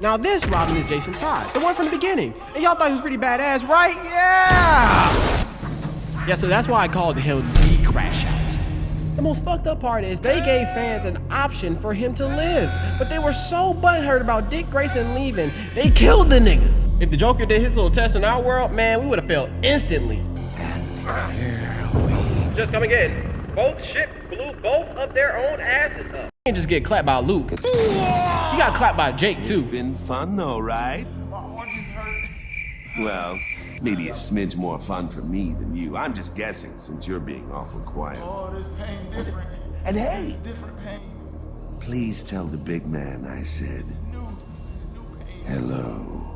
Now this Robin is Jason Todd, the one from the beginning. And y'all thought he was pretty badass, right? Yeah! Yeah, so that's why I called him the Crashout. The most fucked up part is they gave fans an option for him to live, but they were so butthurt about Dick Grayson leaving, they killed the nigga. If the Joker did his little test in our world, man, we would have failed instantly. Just coming in. Both ships blew both of their own asses up. You can't just get clapped by Luke. You got clapped by Jake too. It's been fun though, right? Well, maybe a smidge more fun for me than you. I'm just guessing since you're being awful quiet. Oh, this pain different. And hey, Different pain. please tell the big man I said New pain. hello.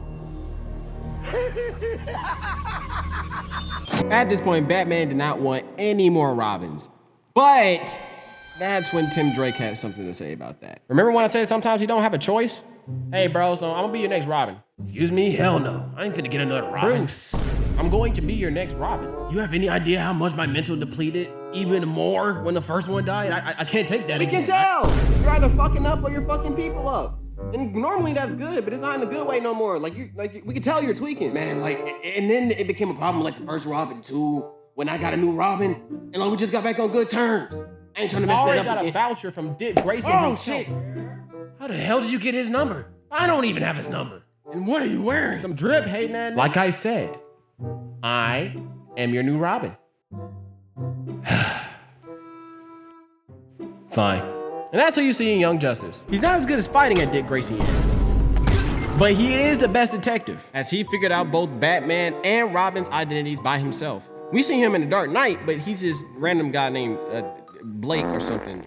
At this point, Batman did not want any more Robins. But that's when Tim Drake had something to say about that. Remember when I said sometimes you don't have a choice? Hey bro, so I'm gonna be your next Robin. Excuse me? Hell no. I ain't finna get another Robin. Bruce, I'm going to be your next Robin. Do you have any idea how much my mental depleted even more when the first one died? I can't take that again. We can tell! You're either fucking up or you're fucking people up. And normally that's good, but it's not in a good way no more. We can tell you're tweaking. Man, and then it became a problem like the first Robin too, when I got a new Robin, and we just got back on good terms. I ain't trying to mess that up again. I already got a voucher from Dick Grayson himself. Shit. How the hell did you get his number? I don't even have his number. And what are you wearing? Some drip, hey man. Like I said, I am your new Robin. Fine. And that's who you see in Young Justice. He's not as good as fighting at Dick Grayson yet. But he is the best detective, as he figured out both Batman and Robin's identities by himself. We see him in The Dark Knight, but he's this random guy named Blake or something.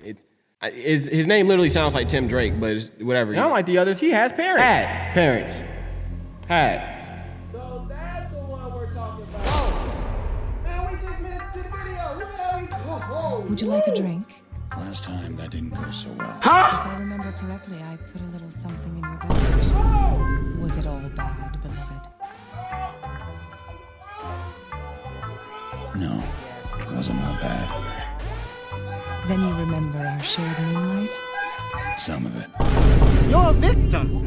His name literally sounds like Tim Drake, but it's whatever. Not like the others, he has parents. Had parents. Had. So that's the one we're talking about. Oh. Man, we 6 minutes to the video. What the hell is... Whoa. Would you like a drink? Last time that didn't go so well. If I remember correctly, I put a little something in your beverage. Was it all bad, beloved? No, it wasn't all bad. Then you remember our shared moonlight? Some of it. You're a victim.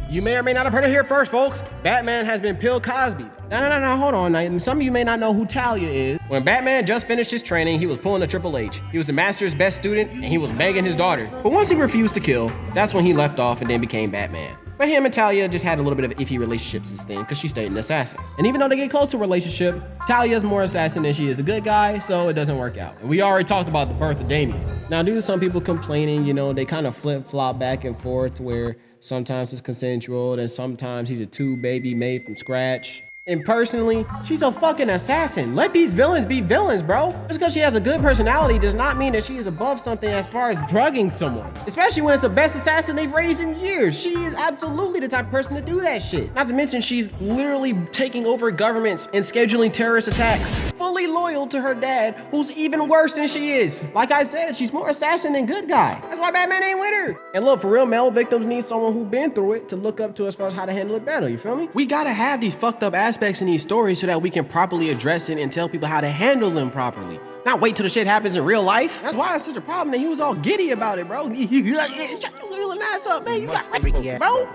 You may or may not have heard it here first, folks. Batman has been Bill Cosby. No, hold on. Now, some of you may not know who Talia is. When Batman just finished his training, he was pulling a Triple H. He was the master's best student, and he was banging his daughter. But once he refused to kill, that's when he left off and then became Batman. But him and Talia just had a little bit of iffy relationships this thing, because she stayed an assassin. And even though they get close to a relationship, Talia's more assassin than she is a good guy, so it doesn't work out. And we already talked about the birth of Damien. Now, due to some people complaining, they kind of flip-flop back and forth where sometimes it's consensual, and sometimes he's a baby made from scratch. And personally, she's a fucking assassin. Let these villains be villains, bro. Just because she has a good personality does not mean that she is above something as far as drugging someone. Especially when it's the best assassin they've raised in years. She is absolutely the type of person to do that shit. Not to mention she's literally taking over governments and scheduling terrorist attacks. Fully loyal to her dad, who's even worse than she is. Like I said, she's more assassin than good guy. That's why Batman ain't with her. And look, for real, male victims need someone who's been through it to look up to as far as how to handle it better, you feel me? We gotta have these fucked up aspects in these stories so that we can properly address it and tell people how to handle them properly. Not wait till the shit happens in real life. That's why it's such a problem that he was all giddy about it, bro. Shut your little ass up, man. You got freaky, bro.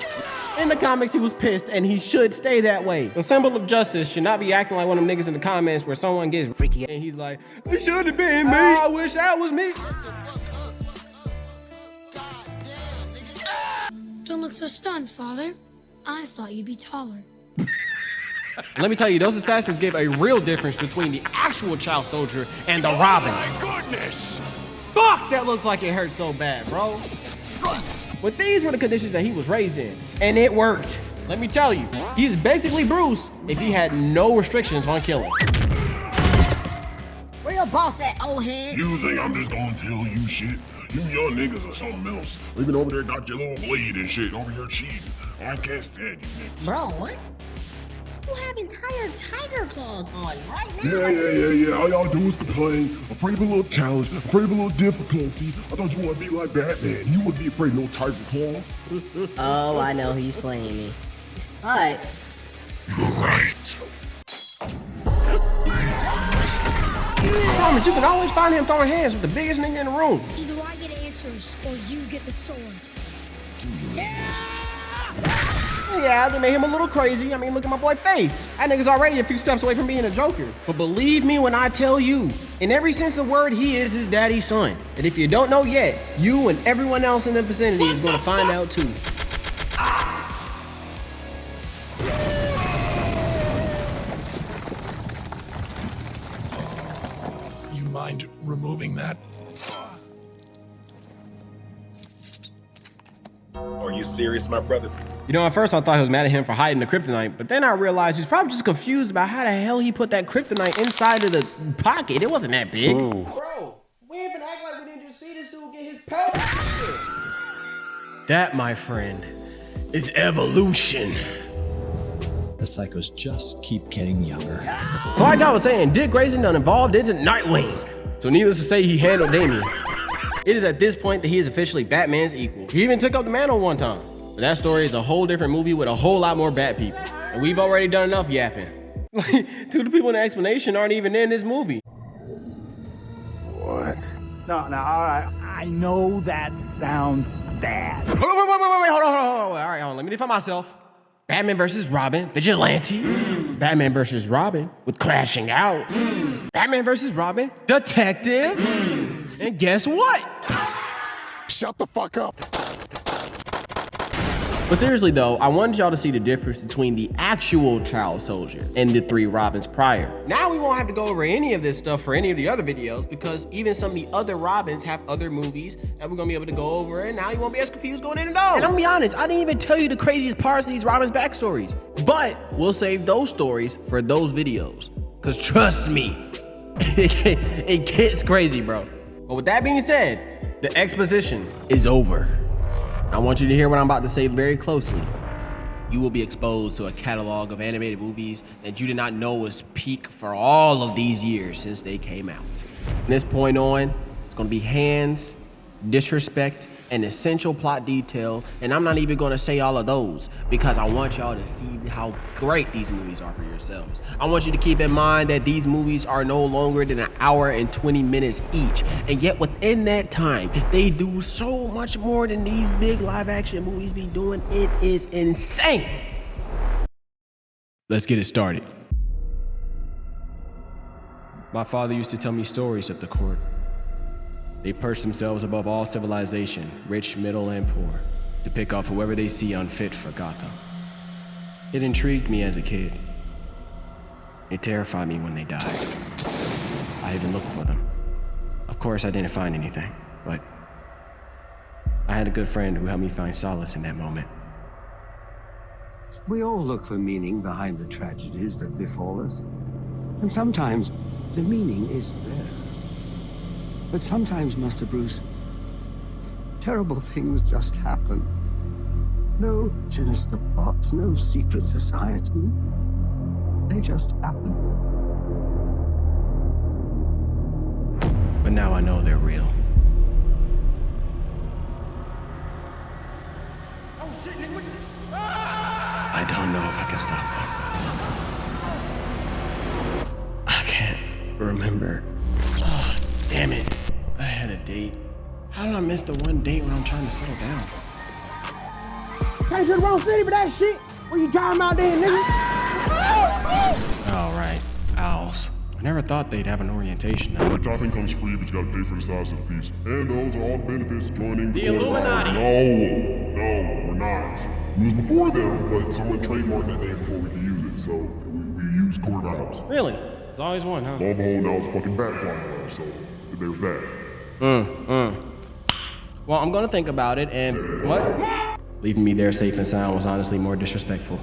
In the comics, he was pissed, and he should stay that way. The symbol of justice should not be acting like one of them niggas in the comments where someone gets freaky and he's like, it should have been me. I wish that was me. Don't look so stunned, Father. I thought you'd be taller. Let me tell you, those assassins gave a real difference between the actual child soldier and the Robins. My goodness! Fuck, that looks like it hurt so bad, bro. But these were the conditions that he was raised in, and it worked. Let me tell you, he's basically Bruce if he had no restrictions on killing. Where your boss at, old head? You think I'm just gonna tell you shit? You young niggas are something else. Even over there got your little blade and shit over here cheating. I can't stand you niggas. Bro, what? You have entire tiger claws on right now. Yeah. All y'all do is complain. Afraid of a little challenge. Afraid of a little difficulty. I thought you want to be like Batman. You wouldn't be afraid of no tiger claws. Oh, I know, he's playing me. But... You're right. Promise, you can always find him throwing hands with the biggest nigga in the room. Either I get answers or you get the sword. Do your best. Yeah, they made him a little crazy. I mean, look at my boy face. That nigga's already a few steps away from being a Joker. But believe me when I tell you, in every sense of the word, he is his daddy's son. And if you don't know yet, you and everyone else in the vicinity is gonna find out too. You mind removing that? Are you serious, my brother? You know, at first I thought he was mad at him for hiding the kryptonite, but then I realized he's probably just confused about how the hell he put that kryptonite inside of the pocket. It wasn't that big. Ooh. Bro, we ain't gonna act like we didn't just see this dude get his pelt. That, my friend, is evolution. The psychos just keep getting younger. So like I was saying, Dick Grayson done involved into Nightwing. So needless to say, he handled Damien. It is at this point that he is officially Batman's equal. He even took up the mantle one time. But that story is a whole different movie with a whole lot more Bat people. And we've already done enough yapping. Two of the people in the explanation aren't even in this movie. What? No, all right. I know that sounds bad. Wait, hold on. All right, hold on. Let me define myself. Batman versus Robin, Vigilante. Batman versus Robin with Crashing Out. Batman versus Robin, Detective. And guess what? Shut the fuck up. But seriously though, I wanted y'all to see the difference between the actual child soldier and the 3 Robins prior. Now we won't have to go over any of this stuff for any of the other videos because even some of the other Robins have other movies that we're gonna be able to go over, and now you won't be as confused going in and out. And I'm gonna be honest, I didn't even tell you the craziest parts of these Robins backstories, but we'll save those stories for those videos. Cause trust me, it gets crazy, bro. But with that being said, the exposition is over. I want you to hear what I'm about to say very closely. You will be exposed to a catalog of animated movies that you did not know was peak for all of these years since they came out. From this point on, it's gonna be hands, disrespect, and essential plot detail, and I'm not even gonna say all of those because I want y'all to see how great these movies are for yourselves. I want you to keep in mind that these movies are no longer than 1 hour and 20 minutes each, and yet within that time, they do so much more than these big live action movies be doing. It is insane. Let's get it started. My father used to tell me stories of the court. They perch themselves above all civilization, rich, middle, and poor, to pick off whoever they see unfit for Gotham. It intrigued me as a kid. It terrified me when they died. I even looked for them. Of course, I didn't find anything, but I had a good friend who helped me find solace in that moment. We all look for meaning behind the tragedies that befall us. And sometimes the meaning is there. But sometimes, Master Bruce, terrible things just happen. No sinister plots, no secret society. They just happen. But now I know they're real. I don't know if I can stop them. I can't remember. Oh, damn it. I had a date. How did I miss the one date when I'm trying to settle down? Came to the wrong city for that shit. What you talking about there, nigga? All right, owls. I never thought they'd have an orientation. Every topping comes free, but you gotta pay for the size of the piece. And those are all benefits of joining the Illuminati. No, we're not. It was before them, but someone trademarked that name before we could use it, so we use Court of Owls. Really? It's always one, huh? Lo and behold, now it's a fucking bat flying around, so there's that. Well, I'm gonna think about it, and what? Leaving me there safe and sound was honestly more disrespectful.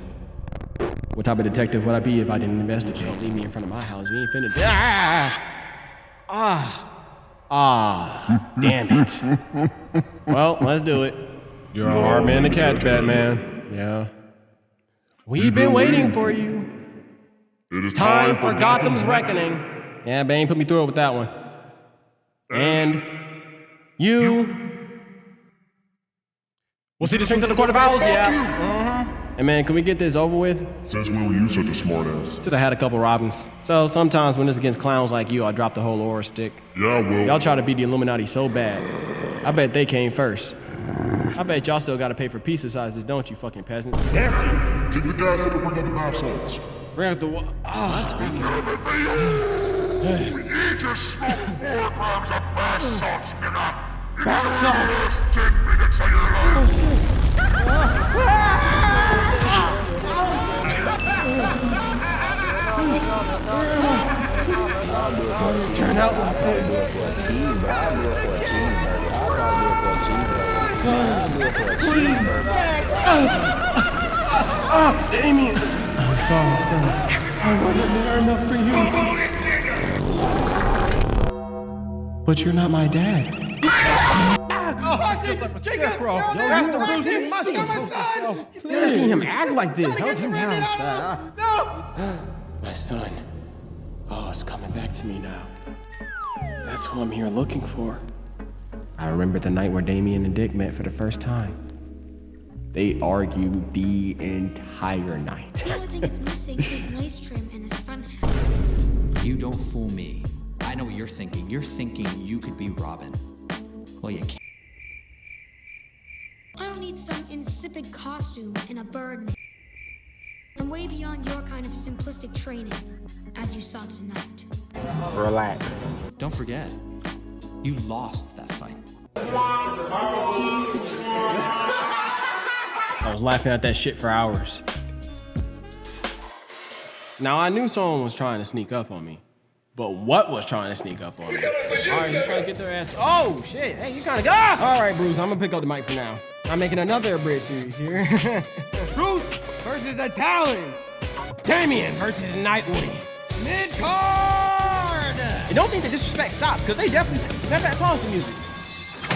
What type of detective would I be if I didn't investigate? Don't leave me in front of my house. You ain't finna. Damn it. Well, let's do it. You're a hard man to catch, Batman. Yeah. We've been waiting for you. It is Time for Gotham's reckoning. Yeah, Bane put me through it with that one. And you. We'll see the strength of the Court of Owls, yeah. Hey man, can we get this over with? Since when were you such a smartass? Since I had a couple Robins. So sometimes when it's against clowns like you, I drop the whole aura stick. Yeah, well. Y'all try to beat the Illuminati so bad. I bet they came first. I bet y'all still gotta pay for pizza sizes, don't you, fucking peasants? Nancy, kick the gas up and bring out the bath salts. Bring out the what? We need to smoke 4 grams of bath salts, nigga. Bath salts? 10 minutes of your life. Turn out like this. Please. Damien. I'm sorry, son. I wasn't there enough for you. But you're not my dad. Just like a scarecrow. Yo, Master Bruce, you must compose yourself. Never seen him act like this. How's him now? My son. Oh, it's coming back to me now. That's who I'm here looking for. I remember the night where Damien and Dick met for the first time. They argued the entire night. The only thing that's missing is lace trim and a sun hat. You don't fool me. I know what you're thinking. You're thinking you could be Robin. Well, you can't. I don't need some insipid costume and a bird. I'm way beyond your kind of simplistic training, as you saw tonight. Relax. Don't forget, you lost that fight. I was laughing at that shit for hours. Now, I knew someone was trying to sneak up on me. But what was trying to sneak up on me? All right, you trying to get their ass. Oh, shit. Hey, you kind of go. All right, Bruce, I'm going to pick up the mic for now. I'm making another bridge series here. Bruce versus the Talons. Damien versus Nightwing. Mid-card. And don't think the disrespect stopped, because they definitely have that clown music.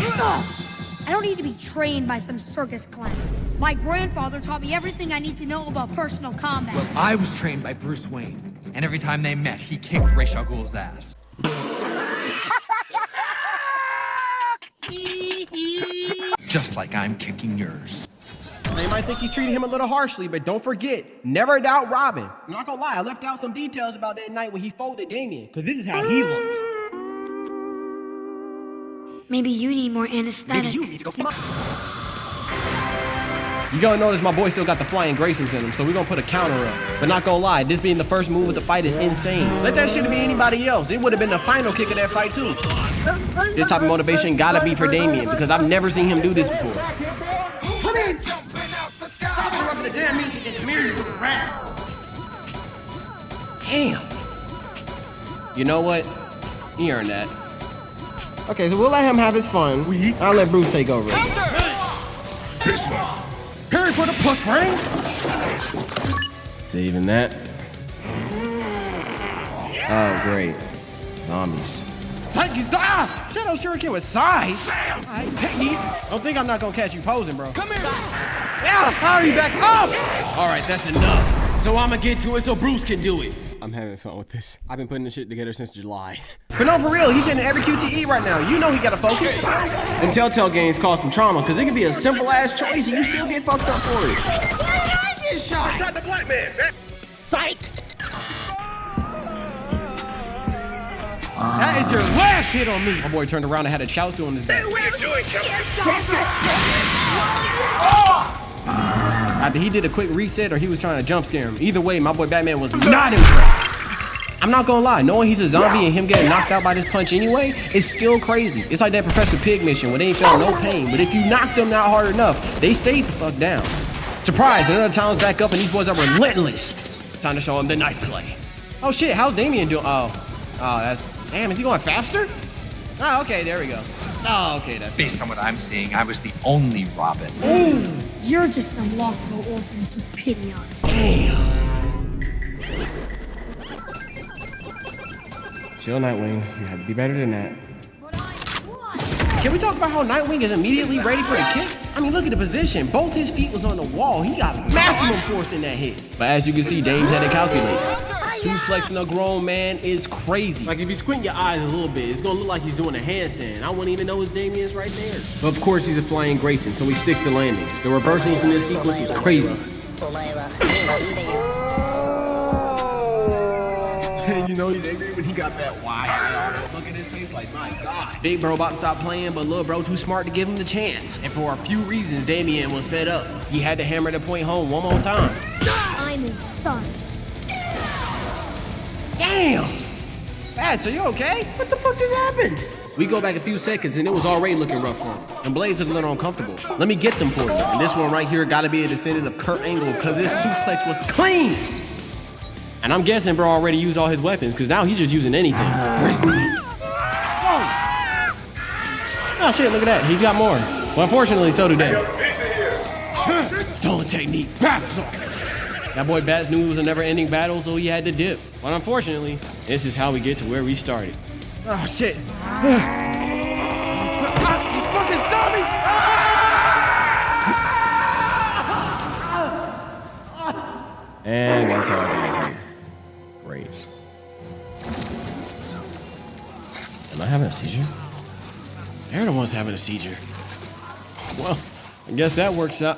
I don't need to be trained by some circus clown. My grandfather taught me everything I need to know about personal combat. Well, I was trained by Bruce Wayne, and every time they met, he kicked Ra's al Ghul's ass. Just like I'm kicking yours. They might think he's treating him a little harshly, but don't forget, never doubt Robin. I'm not gonna lie, I left out some details about that night when he folded Damien, because this is how he looked. Maybe you need more anesthetic. Maybe you need to go. You gonna notice my boy still got the flying Graysons in him, so we're gonna put a counter up. But not gonna lie, this being the first move of the fight is insane. Let that shit be anybody else. It would have been the final kick of that fight too. This type of motivation gotta be for Damien, because I've never seen him do this before. Come in! Stop rubbing the damn music in the mirror with the rat! Damn. You know what? He earned that. Okay, so we'll let him have his fun. I'll let Bruce take over. Parry for the plus ring. Saving that. Oh, great. Zombies. Shadow Shuriken with size. Don't think I'm not gonna catch you posing, bro. Come here. Yeah, hurry back up. All right, that's enough. So I'ma get to it so Bruce can do it. I'm having fun with this. I've been putting this shit together since July. But no, for real, he's hitting every QTE right now. You know he gotta focus. And Telltale games cause some trauma, because it can be a simple ass choice and you still get fucked up for it. Why did I get shot? Shot the black man. Psych! That is your last hit on me. My boy turned around and had a Chowsu on his back. What are you doing, Either he did a quick reset or he was trying to jump scare him. Either way, my boy Batman was not impressed. I'm not gonna lie, knowing he's a zombie and him getting knocked out by this punch anyway, is still crazy. It's like that Professor Pig mission where they ain't felt no pain, but if you knock them out hard enough, they stayed the fuck down. Surprise, another Talon's back up and these boys are relentless. Time to show him the knife play. Oh shit, how's Damien doing? Oh, that's, damn, is he going faster? Oh, okay, there we go. Oh, okay, that's based on what I'm seeing. I was the only Robin. Ooh, you're just some lost little orphan you took pity on. Damn. Chill, Nightwing. You have to be better than that. Can we talk about how Nightwing is immediately ready for the kick? I mean, look at the position. Both his feet was on the wall. He got maximum force in that hit. But as you can see, Dame's had to calculate. Suplexing a grown man is crazy. Like, if you squint your eyes a little bit, it's gonna look like he's doing a handstand. I wouldn't even know his Damien's right there. But of course, he's a flying Grayson, so he sticks to landings. The reversals in this sequence was crazy. You know he's angry when he got that wide-eyed look in his face like, my God. Big bro about to stop playing, but little bro too smart to give him the chance. And for a few reasons, Damien was fed up. He had to hammer the point home one more time. I'm his son. Damn! Bats, are you okay? What the fuck just happened? We go back a few seconds and it was already looking rough for him. And Blaze looked a little uncomfortable. Let me get them for you. And this one right here gotta be a descendant of Kurt Angle because his suplex was clean. And I'm guessing bro already used all his weapons because now he's just using anything. Oh shit, look at that. He's got more. Well, unfortunately, so do they. Stolen technique. That boy Bats knew it was a never-ending battle, so he had to dip. But unfortunately, this is how we get to where we started. Oh shit. You fucking dummy! And that's how I do it here. Great. Am I having a seizure? They're the ones having a seizure. Well, I guess that works out.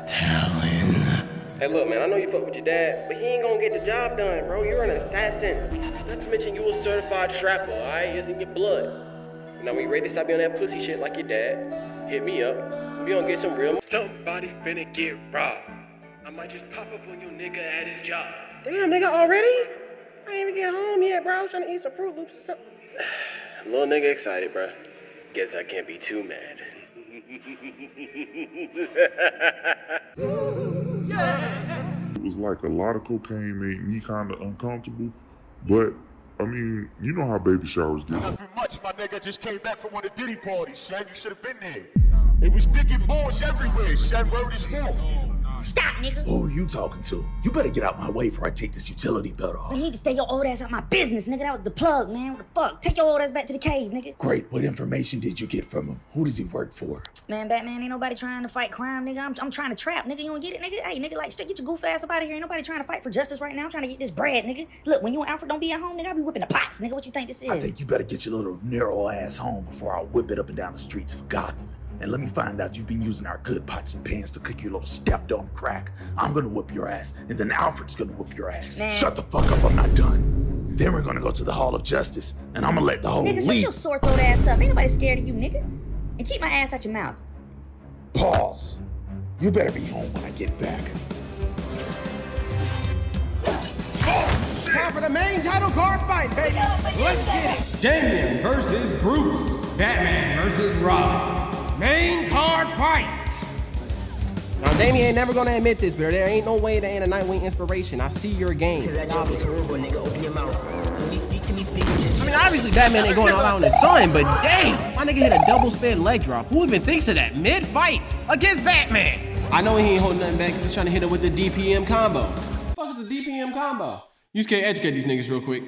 Talon. Hey, look, man, I know you fuck with your dad, but he ain't gonna get the job done, bro. You're an assassin. Not to mention you a certified trapper, all right? It's in your blood. Now, when you ready to stop being on that pussy shit like your dad, hit me up. We gonna get some real. Somebody finna get robbed. I might just pop up on your nigga at his job. Damn, nigga, already? I ain't even get home yet, bro. I was trying to eat some Fruit Loops or something. Little nigga excited, bro. Guess I can't be too mad. It was like a lot of cocaine made me kind of uncomfortable, but I mean, you know how baby showers get. Nothing much, my nigga. Just came back from one of the Diddy parties, son. You should have been there. It was thick and boys everywhere. Son, word is more. Stop, nigga. Who are you talking to? You better get out my way before I take this utility belt off. You need to stay your old ass out my business, nigga. That was the plug, man. What the fuck? Take your old ass back to the cave, nigga. Great. What information did you get from him? Who does he work for? Man, Batman, ain't nobody trying to fight crime, nigga. I'm trying to trap, nigga. You don't get it, nigga? Hey, nigga, like, straight get your goof ass up out of here. Ain't nobody trying to fight for justice right now. I'm trying to get this bread, nigga. Look, when you and Alfred don't be at home, nigga, I be whipping the pots, nigga. What you think this is? I think you better get your little narrow ass home before I whip it up and down the streets of Gotham. And let me find out you've been using our good pots and pans to cook your little stepped on crack. I'm gonna whip your ass, and then Alfred's gonna whip your ass. Man. Shut the fuck up, I'm not done. Then we're gonna go to the Hall of Justice, and I'm gonna let the whole Nigga, shut league. your sore throat ass up. Ain't nobody scared of you, nigga. And keep my ass out your mouth. Pause. You better be home when I get back. Time for the main title card fight, baby. Let's get it. Damien versus Bruce. Batman versus Robin. Main card fight. Now, Damien ain't never gonna admit this, but there ain't no way that ain't a Nightwing inspiration. I see your game. That joke is horrible, nigga. Open your mouth. Let me speak. I mean, obviously Batman ain't going all out on his son, but damn, my nigga hit a double spin leg drop. Who even thinks of that mid-fight against Batman? I know he ain't holding nothing back. He's trying to hit it with the DPM combo. What the fuck is a DPM combo? You just can't educate these niggas real quick.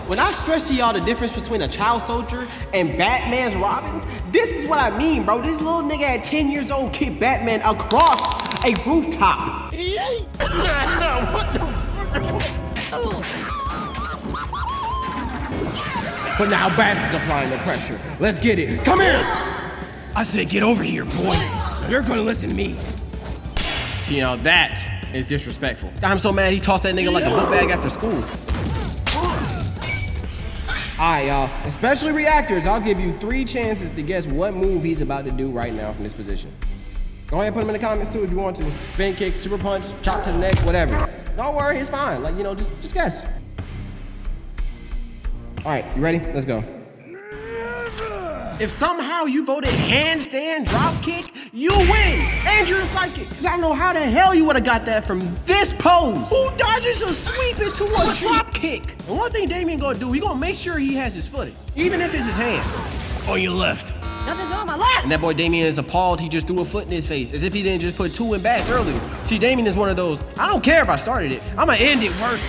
When I stress to y'all the difference between a child soldier and Batman's Robins, this is what I mean, bro. This little nigga at 10 years old kicked Batman across a rooftop. But now Bats is applying the pressure. Let's get it. Come here. I said get over here, boy. You're gonna listen to me. See, now that is disrespectful. I'm so mad he tossed that nigga like a book bag after school. Alright, y'all, especially reactors, I'll give you 3 chances to guess what move he's about to do right now from this position. Go ahead and put them in the comments too if you want to. Spin kick, super punch, chop to the neck, whatever. Don't worry, it's fine. Like, you know, just guess. Alright, you ready? Let's go. If somehow you voted handstand drop kick, you win! And you're a psychic! Cause I don't know how the hell you would've got that from this pose! Who dodges a sweep into a drop kick? And one thing Damien gonna do, he gonna make sure he has his footing. Even if it's his hand. On your left. Nothing's on my left! And that boy Damien is appalled he just threw a foot in his face, as if he didn't just put 2 in back earlier. See, Damien is one of those, I don't care if I started it, I'ma end it worst.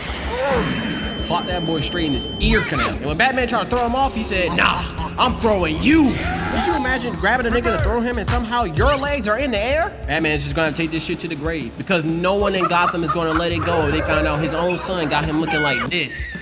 Clock that boy straight in his ear canal. And when Batman tried to throw him off, he said, nah, I'm throwing you. Did you imagine grabbing a nigga to throw him and somehow your legs are in the air? Batman's just gonna take this shit to the grave because no one in Gotham is gonna let it go if they found out his own son got him looking like this.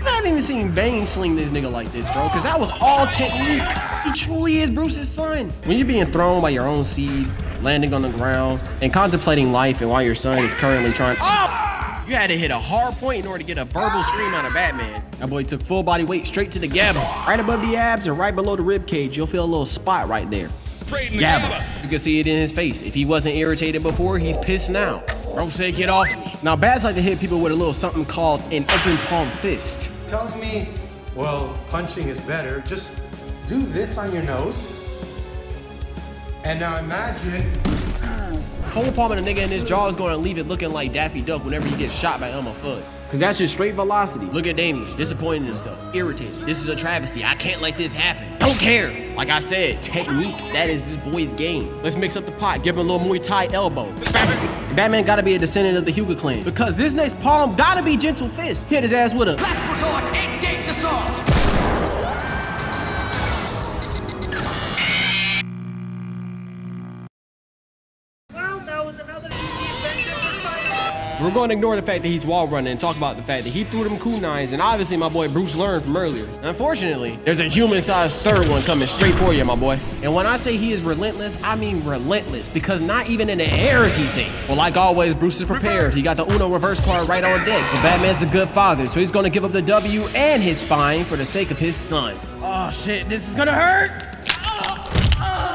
I haven't even seen Bane sling this nigga like this, bro, because that was all technique. He truly is Bruce's son. When you're being thrown by your own seed, landing on the ground, and contemplating life and why your son is currently trying— oh! You had to hit a hard point in order to get a verbal scream out of Batman. That boy took full body weight straight to the GABA. Right above the abs or right below the rib cage, you'll feel a little spot right there. GABA. You can see it in his face. If he wasn't irritated before, he's pissed now. Bro said, get off me. Now, Bats like to hit people with a little something called an open palm fist. Telling me, well, punching is better. Just do this on your nose. And now imagine. Cold palming a nigga in his jaw is going to leave it looking like Daffy Duck whenever he gets shot by Elmer Fudd. Cause that's just straight velocity. Look at Damien, disappointed in himself, irritated. This is a travesty, I can't let this happen. Don't care. Like I said, technique, that is this boy's game. Let's mix up the pot, give him a little Muay Thai elbow. Batman gotta be a descendant of the Hugo clan, because this next palm gotta be Gentle Fist. Hit his ass with a last resort, engage assault. We're going to ignore the fact that he's wall running and talk about the fact that he threw them kunais, and obviously my boy Bruce learned from earlier. Unfortunately, there's a human-sized third one coming straight for you, my boy. And when I say he is relentless, I mean relentless, because not even in the air is he safe. Well, like always, Bruce is prepared. He got the Uno reverse card right on deck. But Batman's a good father, so he's gonna give up the W and his spine for the sake of his son. Oh shit, this is gonna hurt!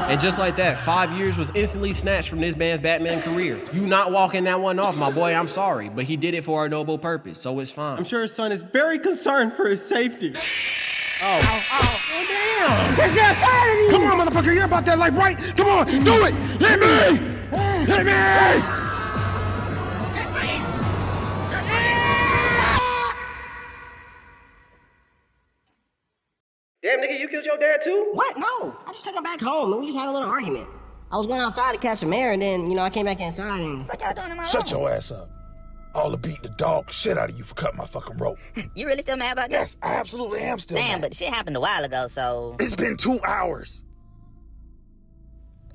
And just like that, 5 years was instantly snatched from this man's Batman career. You not walking that one off, my boy, I'm sorry, but he did it for a noble purpose, so it's fine. I'm sure his son is very concerned for his safety. Oh damn! That's not tired of you! Come on, motherfucker, you're about that life, right? Come on, do it! Hit me! Hit me! Damn, nigga, you killed your dad too? What? No, I just took him back home and we just had a little argument. I was going outside to catch some air and then, I came back inside and... What y'all doing in my Shut room? your ass up. I'll beat the dog shit out of you for cutting my fucking rope. You really still mad about that? Yes, I absolutely am still Damn, mad. but shit happened a while ago, so... It's been 2 hours.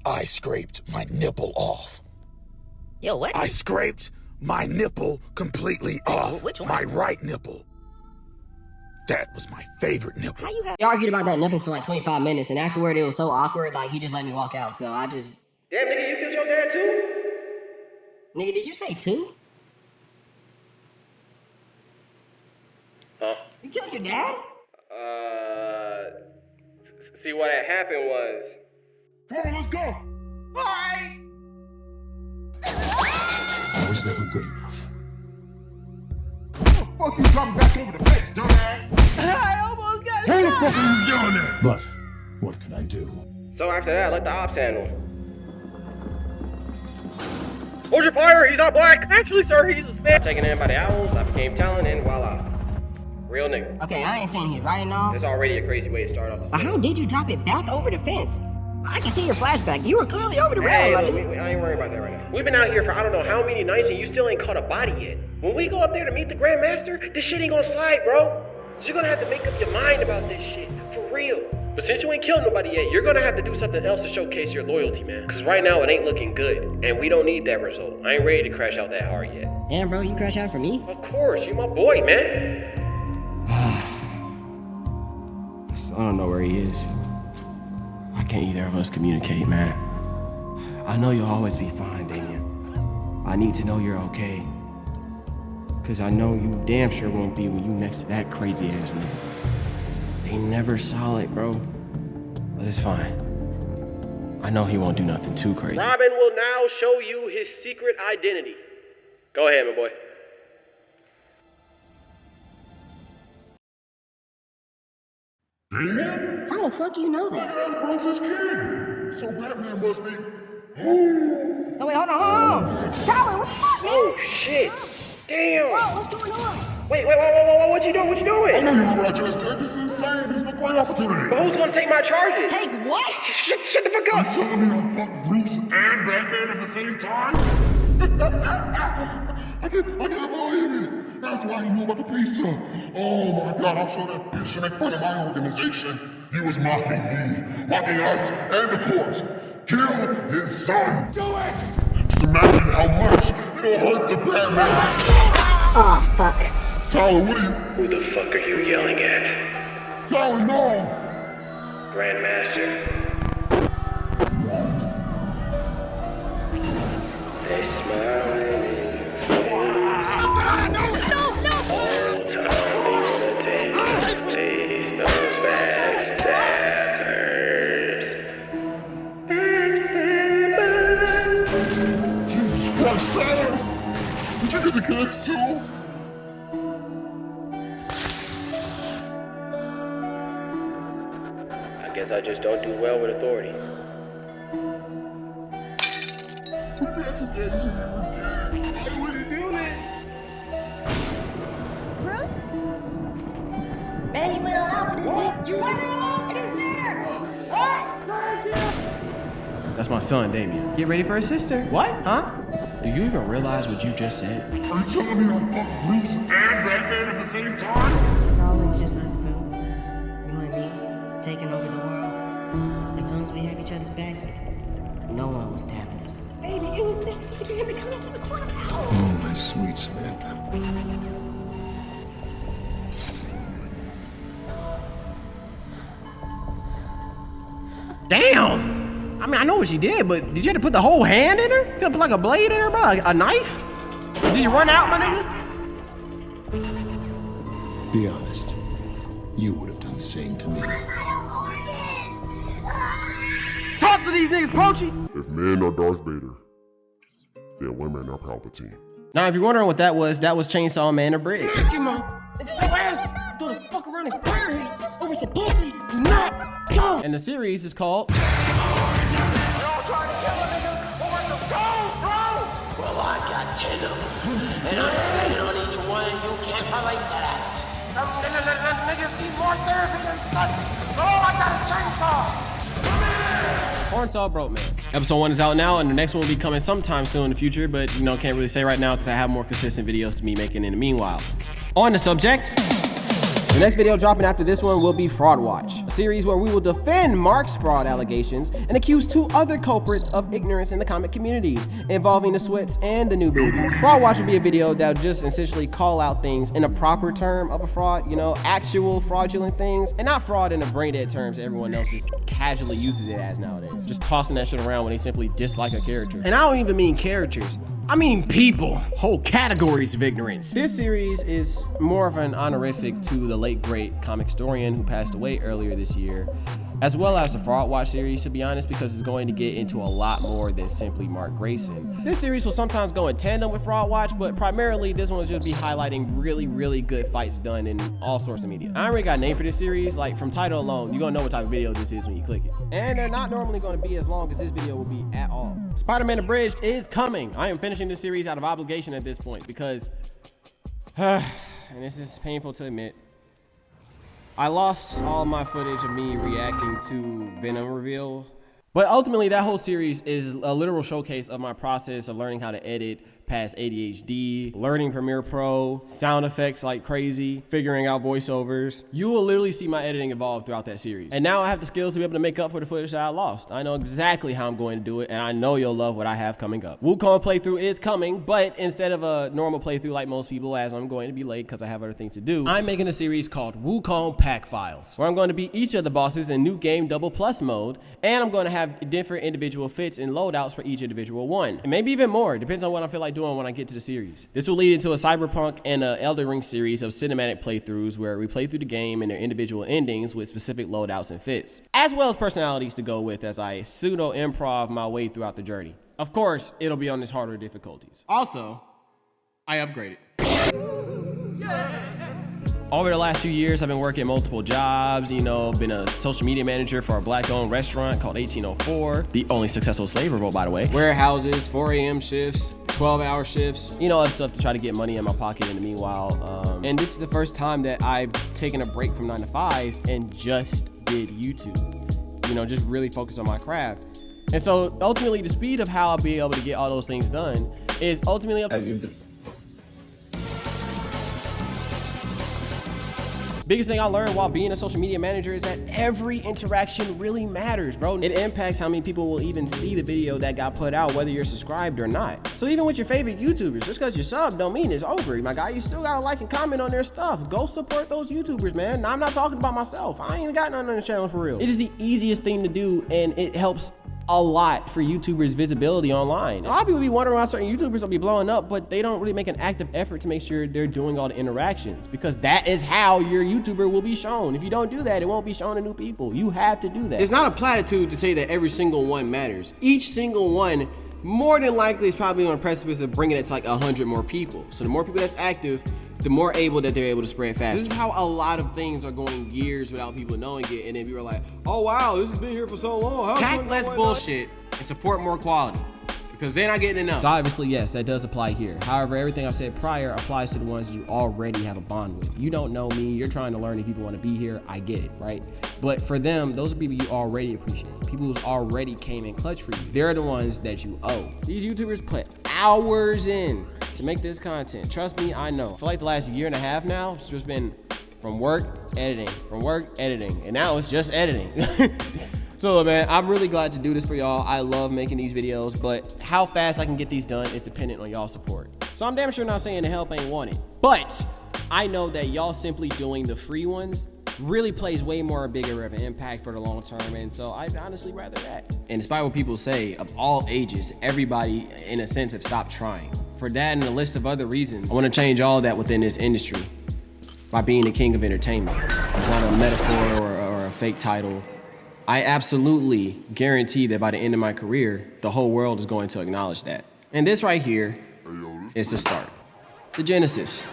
I scraped my nipple off. Yo, what? I scraped my nipple completely off. Which one? My right nipple. That was my favorite nipple. How you have... We argued about that nipple for like 25 minutes and afterward it was so awkward, like he just let me walk out, so I just... Damn, nigga, you killed your dad too? Nigga, did you say 2? Huh? You killed your dad? See what had happened was... Come on, let's go! Bye! I was never good enough. Fuck you dropping back over the fence, dumbass! I almost got Who the fuck are you yelling at? But what can I do? So after that, let the ops handle. Hold your fire, he's not black! Actually, sir, he's a spam. Taken in by the owls, I became Talon, and voila. Real nigga. Okay, I ain't saying he's right and all. That's already a crazy way to start off the But how did you drop it back over the fence? I can see your flashback. You were clearly over the Hey, rail, look, buddy. I ain't worried about that right now. We've been out here for I don't know how many nights and you still ain't caught a body yet. When we go up there to meet the Grandmaster, this shit ain't gonna slide, bro. So you're gonna have to make up your mind about this shit, for real. But since you ain't killed nobody yet, you're gonna have to do something else to showcase your loyalty, man. Cause right now it ain't looking good, and we don't need that result. I ain't ready to crash out that hard yet. Damn, bro, you crash out for me? Of course, you my boy, man. I still don't know where he is. Why can't either of us communicate, man? I know you'll always be fine, Damian. I need to know you're okay. Cause I know you damn sure won't be when you next to that crazy ass nigga. They never solid, bro. But it's fine. I know he won't do nothing too crazy. Robin will now show you his secret identity. Go ahead, my boy. Damien? How the fuck you know that? That's Bruce's kid. So Batman must be... Oh, wait, hold on. Talon, what the fuck, man? Oh, shit. Damn. Whoa, what's going on? Wait, what you doing? What you doing? I know you were Roger. This is insane. This is a great opportunity. But who's gonna take my charges? Take what? Shut the fuck up. You telling me I fucked Bruce and Batman at the same time? I can't believe it. That's why he knew about the pizza. Oh my God, I'll show that bitch to make fun of my organization. He was mocking me, mocking us and the court. Kill his son. Do it! Just imagine how much it'll hurt the Batman. Oh, fuck. Talon, what are you? Who the fuck are you yelling at? Talon, no! Grandmaster. They smile in your face. All time they take face. Those backstabbers. Bryansanon! Did you get the kids too? I guess I just don't do well with authority. That's amazing. I wouldn't do that. Bruce? Man, you went all out for this dinner. You went all out for this dinner. What? That's my son, Damien. Get ready for his sister. What? Huh? Do you even realize what you just said? Are you telling me I fucked Bruce and Batman at the same time? It's always just us, bro. You and me, taking over the world. As long as we have each other's backs, no one will stab us. Baby, it was next to him to come into the courthouse. Oh, my sweet Samantha. Damn! I mean, I know what she did, but did you have to put the whole hand in her? You gotta put like a blade in her, bro? A knife? Did you run out, my nigga? Be honest. You would have done the same to me. Talk to these niggas, Poachy! If men are Darth Vader, then women are Palpatine. Now, if you're wondering what that was Chainsaw Man or Bridge. Look at my, your ass is gonna fuck around and burn over some pussy. Do not go. And the series is called Well, I got 10 of them, and I'm standing on each one, and you can't relate to that. Niggas need more therapy than such. All I got is chainsaw. Hornsaw Broke Man. Episode 1 is out now, and the next one will be coming sometime soon in the future, but can't really say right now because I have more consistent videos to be making in the meanwhile. On the subject, the next video dropping after this one will be Fraud Watch, a series where we will defend Mark's fraud allegations and accuse 2 other culprits of ignorance in the comic communities, involving the Sweats and the New Babies. Fraud Watch will be a video that will just essentially call out things in a proper term of a fraud, actual fraudulent things, and not fraud in the brain dead terms that everyone else just casually uses it as nowadays. Just tossing that shit around when they simply dislike a character. And I don't even mean characters. I mean people, whole categories of ignorance. This series is more of an honorific to the late great comic historian who passed away earlier this year, as well as the Fraud Watch series, to be honest, because it's going to get into a lot more than simply Mark Grayson. This series will sometimes go in tandem with Fraud Watch, but primarily this one will just be highlighting really, really good fights done in all sorts of media. I already got a name for this series. Like, from title alone, you're gonna know what type of video this is when you click it. And they're not normally gonna be as long as this video will be at all. Spider-Man Abridged is coming. I am finishing this series out of obligation at this point because, and this is painful to admit, I lost all my footage of me reacting to Venom reveal. But ultimately, that whole series is a literal showcase of my process of learning how to edit past ADHD, learning Premiere Pro, sound effects like crazy, figuring out voiceovers. You will literally see my editing evolve throughout that series. And now I have the skills to be able to make up for the footage that I lost. I know exactly how I'm going to do it, and I know you'll love what I have coming up. Wukong playthrough is coming, but instead of a normal playthrough like most people, as I'm going to be late because I have other things to do, I'm making a series called Wukong Pack Files, where I'm going to beat each of the bosses in New Game Double Plus mode, and I'm going to have different individual fits and loadouts for each individual one. And maybe even more, depends on what I feel like doing when I get to the series. This will lead into a Cyberpunk and a Elden Ring series of cinematic playthroughs where we play through the game and their individual endings with specific loadouts and fits, as well as personalities to go with as I pseudo improv my way throughout the journey. Of course, it'll be on this harder difficulties. Also, I upgraded. Over the last few years, I've been working multiple jobs, been a social media manager for a black-owned restaurant called 1804, the only successful slave revolt, by the way. Warehouses, 4 a.m. shifts, 12-hour shifts, other stuff to try to get money in my pocket in the meanwhile. And this is the first time that I've taken a break from 9-to-5s and just did YouTube. Just really focus on my craft. And so ultimately, the speed of how I'll be able to get all those things done is ultimately up Biggest thing I learned while being a social media manager is that every interaction really matters, bro. It impacts how many people will even see the video that got put out, whether you're subscribed or not. So even with your favorite YouTubers, just because you're subbed don't mean it's over, my guy. You still gotta like and comment on their stuff. Go support those YouTubers, man. Now, I'm not talking about myself. I ain't got nothing on the channel for real. It is the easiest thing to do, and it helps a lot for YouTubers' visibility online. A lot of people be wondering why certain YouTubers will be blowing up, but they don't really make an active effort to make sure they're doing all the interactions, because that is how your YouTuber will be shown. If you don't do that, it won't be shown to new people. You have to do that. It's not a platitude to say that every single one matters. Each single one more than likely is probably on the precipice of bringing it to like 100 more people. So the more people that's active, the more able that they're able to spread fast. This is how a lot of things are going years without people knowing it, and then people are like, oh wow, this has been here for so long. Tack less bullshit and support more quality, because they're not getting enough. So obviously, yes, that does apply here. However, everything I've said prior applies to the ones you already have a bond with. You don't know me, you're trying to learn if people want to be here, I get it, right? But for them, those are people you already appreciate. People who's already came in clutch for you. They're the ones that you owe. These YouTubers put hours in to make this content. Trust me, I know. For like the last year and a half now, it's just been from work, editing, and now it's just editing. So man, I'm really glad to do this for y'all. I love making these videos, but how fast I can get these done is dependent on y'all support. So I'm damn sure not saying the help ain't wanted, but I know that y'all simply doing the free ones really plays way more bigger of an impact for the long term, and so I'd honestly rather that. And despite what people say, of all ages, everybody in a sense have stopped trying. For that and a list of other reasons, I want to change all that within this industry by being the king of entertainment. It's not a metaphor or a fake title. I absolutely guarantee that by the end of my career, the whole world is going to acknowledge that. And this right here is the start, the genesis,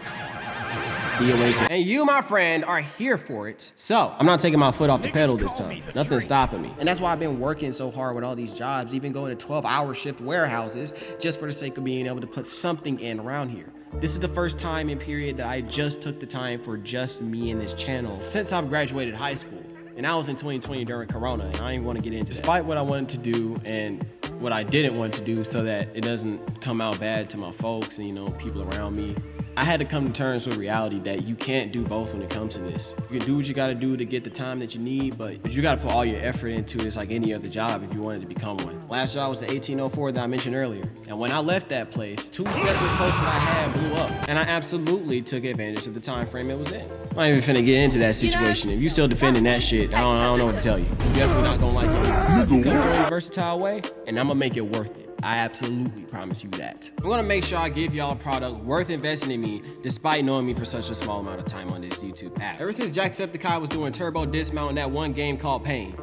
the awakening. And you, my friend, are here for it. So I'm not taking my foot off the pedal this time. Nothing's stopping me. And that's why I've been working so hard with all these jobs, even going to 12-hour shift warehouses, just for the sake of being able to put something in around here. This is the first time in period that I just took the time for just me and this channel since I've graduated high school. And I was in 2020 during Corona, and I didn't want to get into that. Despite what I wanted to do and what I didn't want to do so that it doesn't come out bad to my folks and, you know, people around me, I had to come to terms with reality that you can't do both when it comes to this. You can do what you gotta do to get the time that you need, but you gotta put all your effort into it. It's like any other job if you wanted to become one. Last job was the 1804 that I mentioned earlier. And when I left that place, 2 separate posts that I had blew up. And I absolutely took advantage of the time frame it was in. I'm not even finna get into that situation. If you still defending that shit, I don't know what to tell you. You're definitely not gonna like it. You come through a versatile way, and I'm gonna make it worth it. I absolutely promise you that. I'm gonna make sure I give y'all a product worth investing in me, despite knowing me for such a small amount of time on this YouTube app. Ever since Jacksepticeye was doing turbo dismount in that one game called Pain,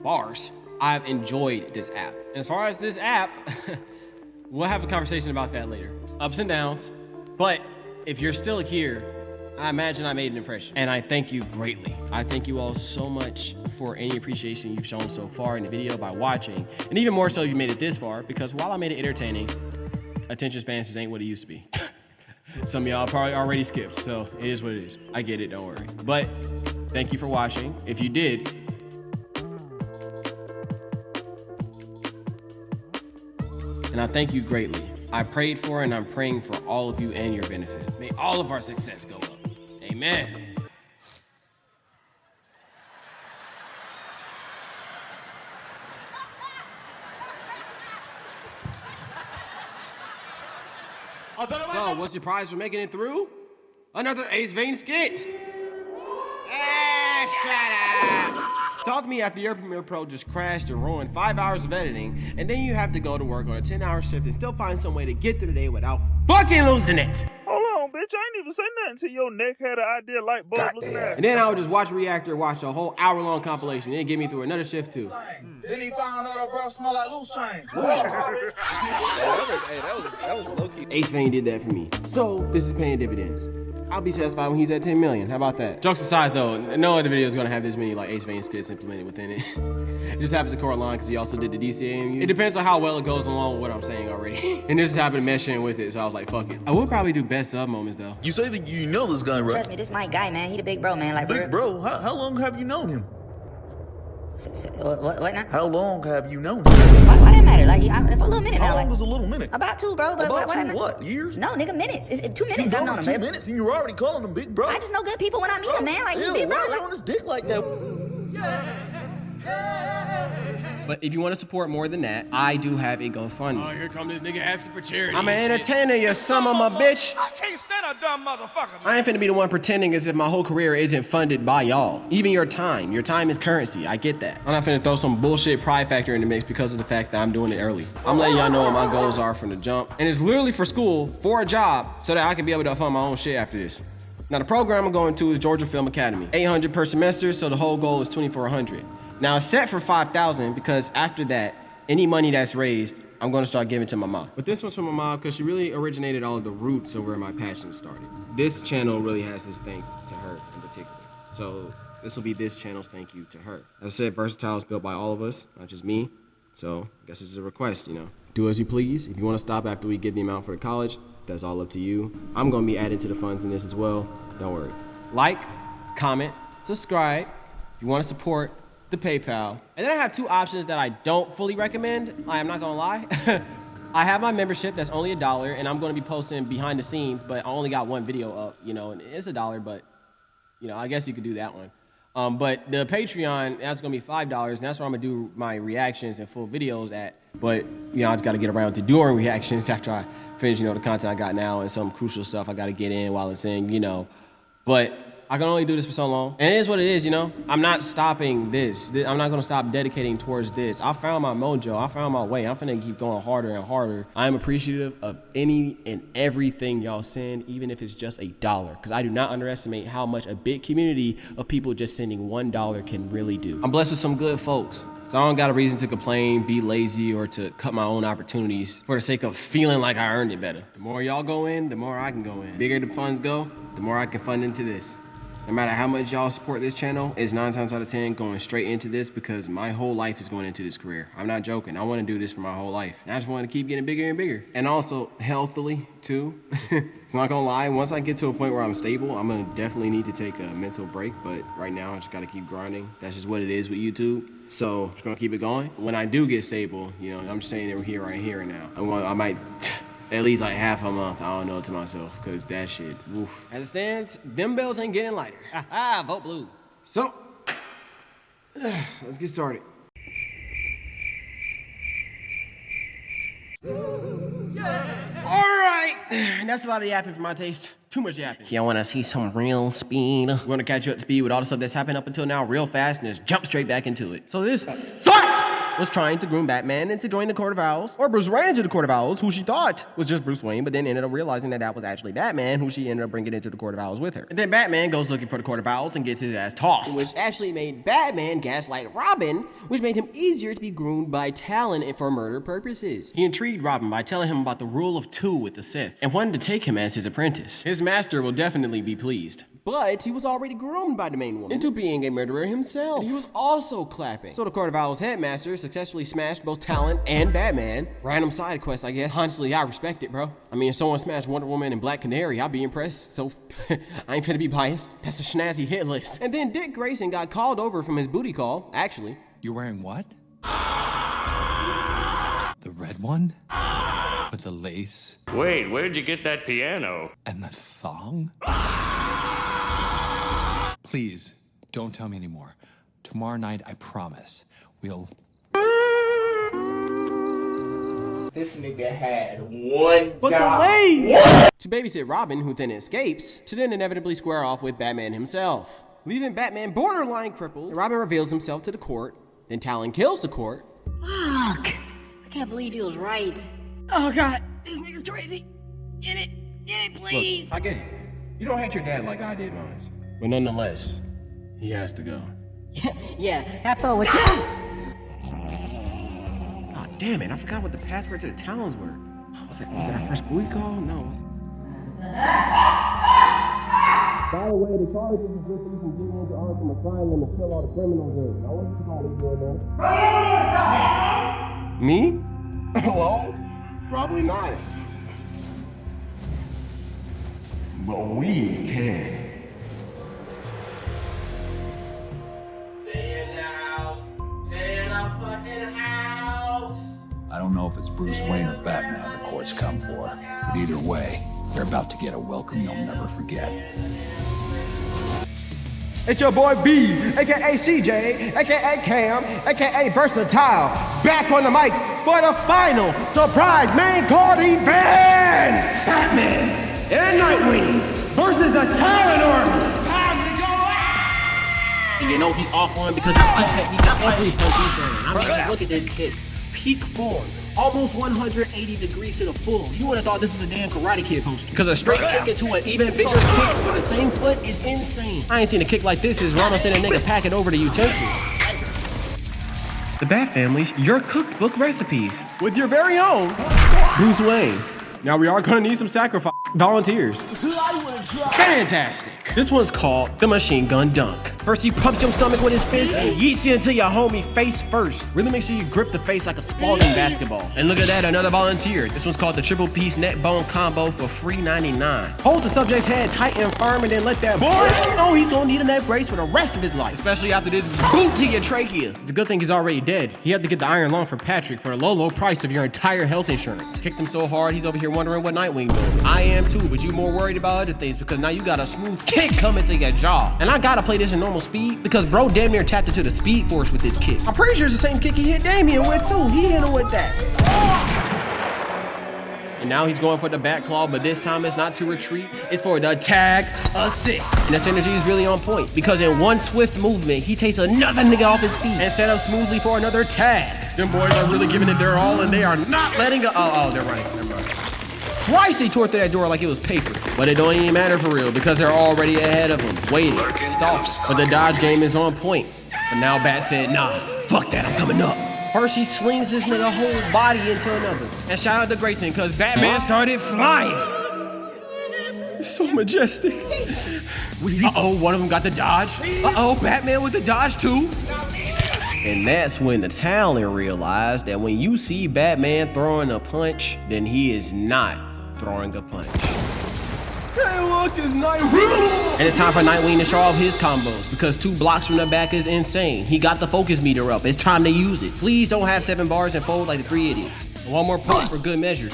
bars, I've enjoyed this app. As far as this app, we'll have a conversation about that later. Ups and downs, but if you're still here, I imagine I made an impression, and I thank you greatly. I thank you all so much for any appreciation you've shown so far in the video by watching, and even more so you made it this far, because while I made it entertaining, attention spans just ain't what it used to be. Some of y'all probably already skipped, so it is what it is. I get it, don't worry. But thank you for watching. If you did, and I thank you greatly. I prayed for and I'm praying for all of you and your benefit. May all of our success go up. Amen. So, what's your prize for making it through? Another Ace Vein skit. Shut up. Talk to me after your Premiere Pro just crashed and ruined 5 hours of editing, and then you have to go to work on a 10-hour shift and still find some way to get through the day without fucking losing it. Hold on, bitch. I ain't even say nothing till your neck had an idea light bulb looking at. And then I would just watch Reactor watch a whole hour-long compilation and then get me through another shift too. Then he found out that bro smell like loose change. That was low-key. Ace Vein did that for me. So this is paying dividends. I'll be satisfied when he's at 10 million. How about that? Jokes aside though, no other video is gonna have this many like Ace Vein skits implemented within it. It just happens to correlate because he also did the DCAMU. It depends on how well it goes along with what I'm saying already. And this just happened to mesh in with it, so I was like, fuck it. I would probably do best sub moments though. You say that you know this guy, right? Trust me, this my guy, man. He the big bro, man. Like, big bro? How long have you known him? What now? How long have you known him? Why that matter? Like, for a little minute now. How long like, is a little minute? About 2, bro. But About why that 2 matter? what? Years? No, nigga, minutes. It's 2 minutes. You I've know known him, 2 baby. minutes and you're already calling him big bro. I just know good people when I meet them, man. Like, he Ew, big bro. why are you Like, on his dick like that? But if you want to support more than that, I do have a GoFundMe. Oh, here come this nigga asking for charity. I'm an entertainer, you son of a bitch. I can't stand a dumb motherfucker. I ain't finna be the one pretending as if my whole career isn't funded by y'all. Even your time. Your time is currency. I get that. I'm not finna throw some bullshit pride factor in the mix because of the fact that I'm doing it early. I'm letting y'all know what my goals are from the jump. And it's literally for school, for a job, so that I can be able to fund my own shit after this. Now the program I'm going to is Georgia Film Academy. 800 per semester, so the whole goal is 2,400. Now it's set for 5,000 because after that, any money that's raised, I'm gonna start giving to my mom. But this one's from my mom because she really originated all of the roots of where my passion started. This channel really has this thanks to her in particular. So this will be this channel's thank you to her. As I said, Versatile is built by all of us, not just me. So I guess this is a request, you know. Do as you please. If you wanna stop after we get the amount for the college, that's all up to you. I'm gonna be adding to the funds in this as well. Don't worry. Like, comment, subscribe. If you wanna support the PayPal. And then I have 2 options that I don't fully recommend. I'm not gonna lie. I have my membership that's only $1 and I'm gonna be posting behind the scenes, but I only got 1 video up, you know, and it's $1, but you know, I guess you could do that one. But the Patreon, that's gonna be $5 and that's where I'm gonna do my reactions and full videos at. But you know, I just gotta get around to doing reactions after I finish, you know, the content I got now and some crucial stuff I gotta get in while it's in, you know. But I can only do this for so long. And it is what it is, you know? I'm not stopping this. I'm not gonna stop dedicating towards this. I found my mojo, I found my way. I'm finna keep going harder and harder. I'm appreciative of any and everything y'all send, even if it's just $1. Because I do not underestimate how much a big community of people just sending $1 can really do. I'm blessed with some good folks. So I don't got a reason to complain, be lazy, or to cut my own opportunities for the sake of feeling like I earned it better. The more y'all go in, the more I can go in. The bigger the funds go, the more I can fund into this. No matter how much y'all support this channel, it's 9 times out of 10 going straight into this because my whole life is going into this career. I'm not joking. I want to do this for my whole life. And I just want to keep getting bigger and bigger. And also healthily too. It's not gonna lie, once I get to a point where I'm stable, I'm gonna definitely need to take a mental break. But right now I just gotta keep grinding. That's just what it is with YouTube. So I'm just gonna keep it going. When I do get stable, you know, I'm just saying it right here and now. I might at least like half a month, I don't know, to myself, because that shit, woof. As it stands, them bells ain't getting lighter. Vote blue. So, let's get started. All right, that's a lot of yapping for my taste. Too much yapping. Y'all wanna see some real speed? We're gonna catch you up to speed with all the stuff that's happened up until now real fast and just jump straight back into it. So this was trying to groom Batman into joining the Court of Owls, or Bruce Wayne into the Court of Owls, who she thought was just Bruce Wayne, but then ended up realizing that that was actually Batman, who she ended up bringing into the Court of Owls with her. And then Batman goes looking for the Court of Owls and gets his ass tossed, which actually made Batman gaslight Robin, which made him easier to be groomed by Talon for murder purposes. He intrigued Robin by telling him about the rule of 2 with the Sith, and wanted to take him as his apprentice. His master will definitely be pleased. But he was already groomed by the main woman into being a murderer himself. And he was also clapping. So the Court of Owls headmaster successfully smashed both Talon and Batman. Random side quest, I guess. Honestly, I respect it, bro. I mean, if someone smashed Wonder Woman and Black Canary, I'd be impressed. So I ain't finna be biased. That's a snazzy hit list. And then Dick Grayson got called over from his booty call, actually. You're wearing what? The red one? With the lace? Wait, where'd you get that piano? And the thong? Please, don't tell me anymore. Tomorrow night, I promise, we'll... This nigga had one But job. the lace! To babysit Robin, who then escapes, to then inevitably square off with Batman himself. Leaving Batman borderline crippled, Robin reveals himself to the court, then Talon kills the court. Fuck! I can't believe he was right. Oh god, this nigga's crazy. Get it, please. Look, I get it. You don't hate your dad like I did mine. But nonetheless, he has to go. Yeah, have fun with that. Oh, damn it, I forgot what the password to the Talons were. Was it our first booty call? No. By the way, the charges is just so you can get into Arkham Asylum and kill all the criminals in. I want you to call it doing that. Me? Alone? Probably not. But we can. Stay in the house. if it's Bruce Wayne or Batman the courts come for. But either way, they're about to get a welcome they'll never forget. It's your boy B, aka CJ, aka Cam, aka Versatile, back on the mic for the final surprise main card event! Batman and Nightwing versus the Talon army! Time to go out! And you know he's off one because his quick technique is everything he's doing. I mean, just look at this kid. Peak form. Almost 180 degrees to the full. You would have thought this was a damn Karate Kid poster. Because a straight kick into an even bigger kick with the same foot is insane. I ain't seen a kick like this since Ronald sent a nigga packing over the utensils. The Bat Family's Your Cookbook Recipes with your very own Bruce Wayne. Now we are gonna need some sacrifice volunteers. Fantastic. This one's called the Machine Gun Dunk. First he pumps your stomach with his fist and yeets you into your homie face first. Really make sure you grip the face like a Spalding basketball. And look at that, another volunteer. This one's called the Triple Piece Neck Bone Combo for free $99. Hold the subject's head tight and firm and then let that boy know he's gonna need a neck brace for the rest of his life. Especially after this boot to your trachea. It's a good thing he's already dead. He had to get the Iron Lung for Patrick for the low price of your entire health insurance. Kicked him so hard he's over here wondering what Nightwing doing. I am too, but you more worried about other things because now you got a smooth kick coming to your jaw. And I gotta play this in normal speed because bro damn near tapped into the speed force with this kick. I'm pretty sure it's the same kick he hit Damien with too. He hit him with that. And now he's going for the back claw, but this time it's not to retreat, it's for the tag assist. And this energy is really on point because in one swift movement, he takes another nigga off his feet and set up smoothly for another tag. Them boys are really giving it their all and they are not letting go. Oh, they're running. Twice he tore through that door like it was paper. But it don't even matter for real because they're already ahead of him, waiting, stalking. But the dodge game is on point. But now Bat said, nah, fuck that, I'm coming up. First he slings this nigga whole body into another. And shout out to Grayson because Batman started flying. It's so majestic. Uh-oh, one of them got the dodge. Uh-oh, Batman with the dodge too. And that's when the Talon realized that when you see Batman throwing a punch, then he is not throwing a punch. Hey, look, it's Nightwing! And it's time for Nightwing to show off his combos because 2 blocks from the back is insane. He got the focus meter up. It's time to use it. Please don't have 7 bars and fold like the 3 idiots. One more point for good measure.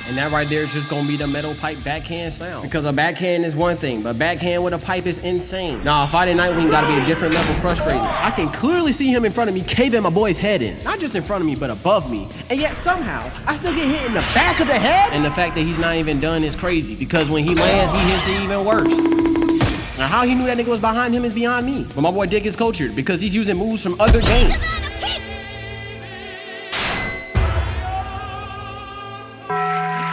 And that right there is just gonna be the metal pipe backhand sound. Because a backhand is one thing, but backhand with a pipe is insane. Nah, fighting Nightwing gotta be a different level frustrating. I can clearly see him in front of me caving my boy's head in. Not just in front of me, but above me. And yet somehow, I still get hit in the back of the head. And the fact that he's not even done is crazy because when he lands, he hits it even worse. Now how he knew that nigga was behind him is beyond me. But my boy Dick is cultured because he's using moves from other games.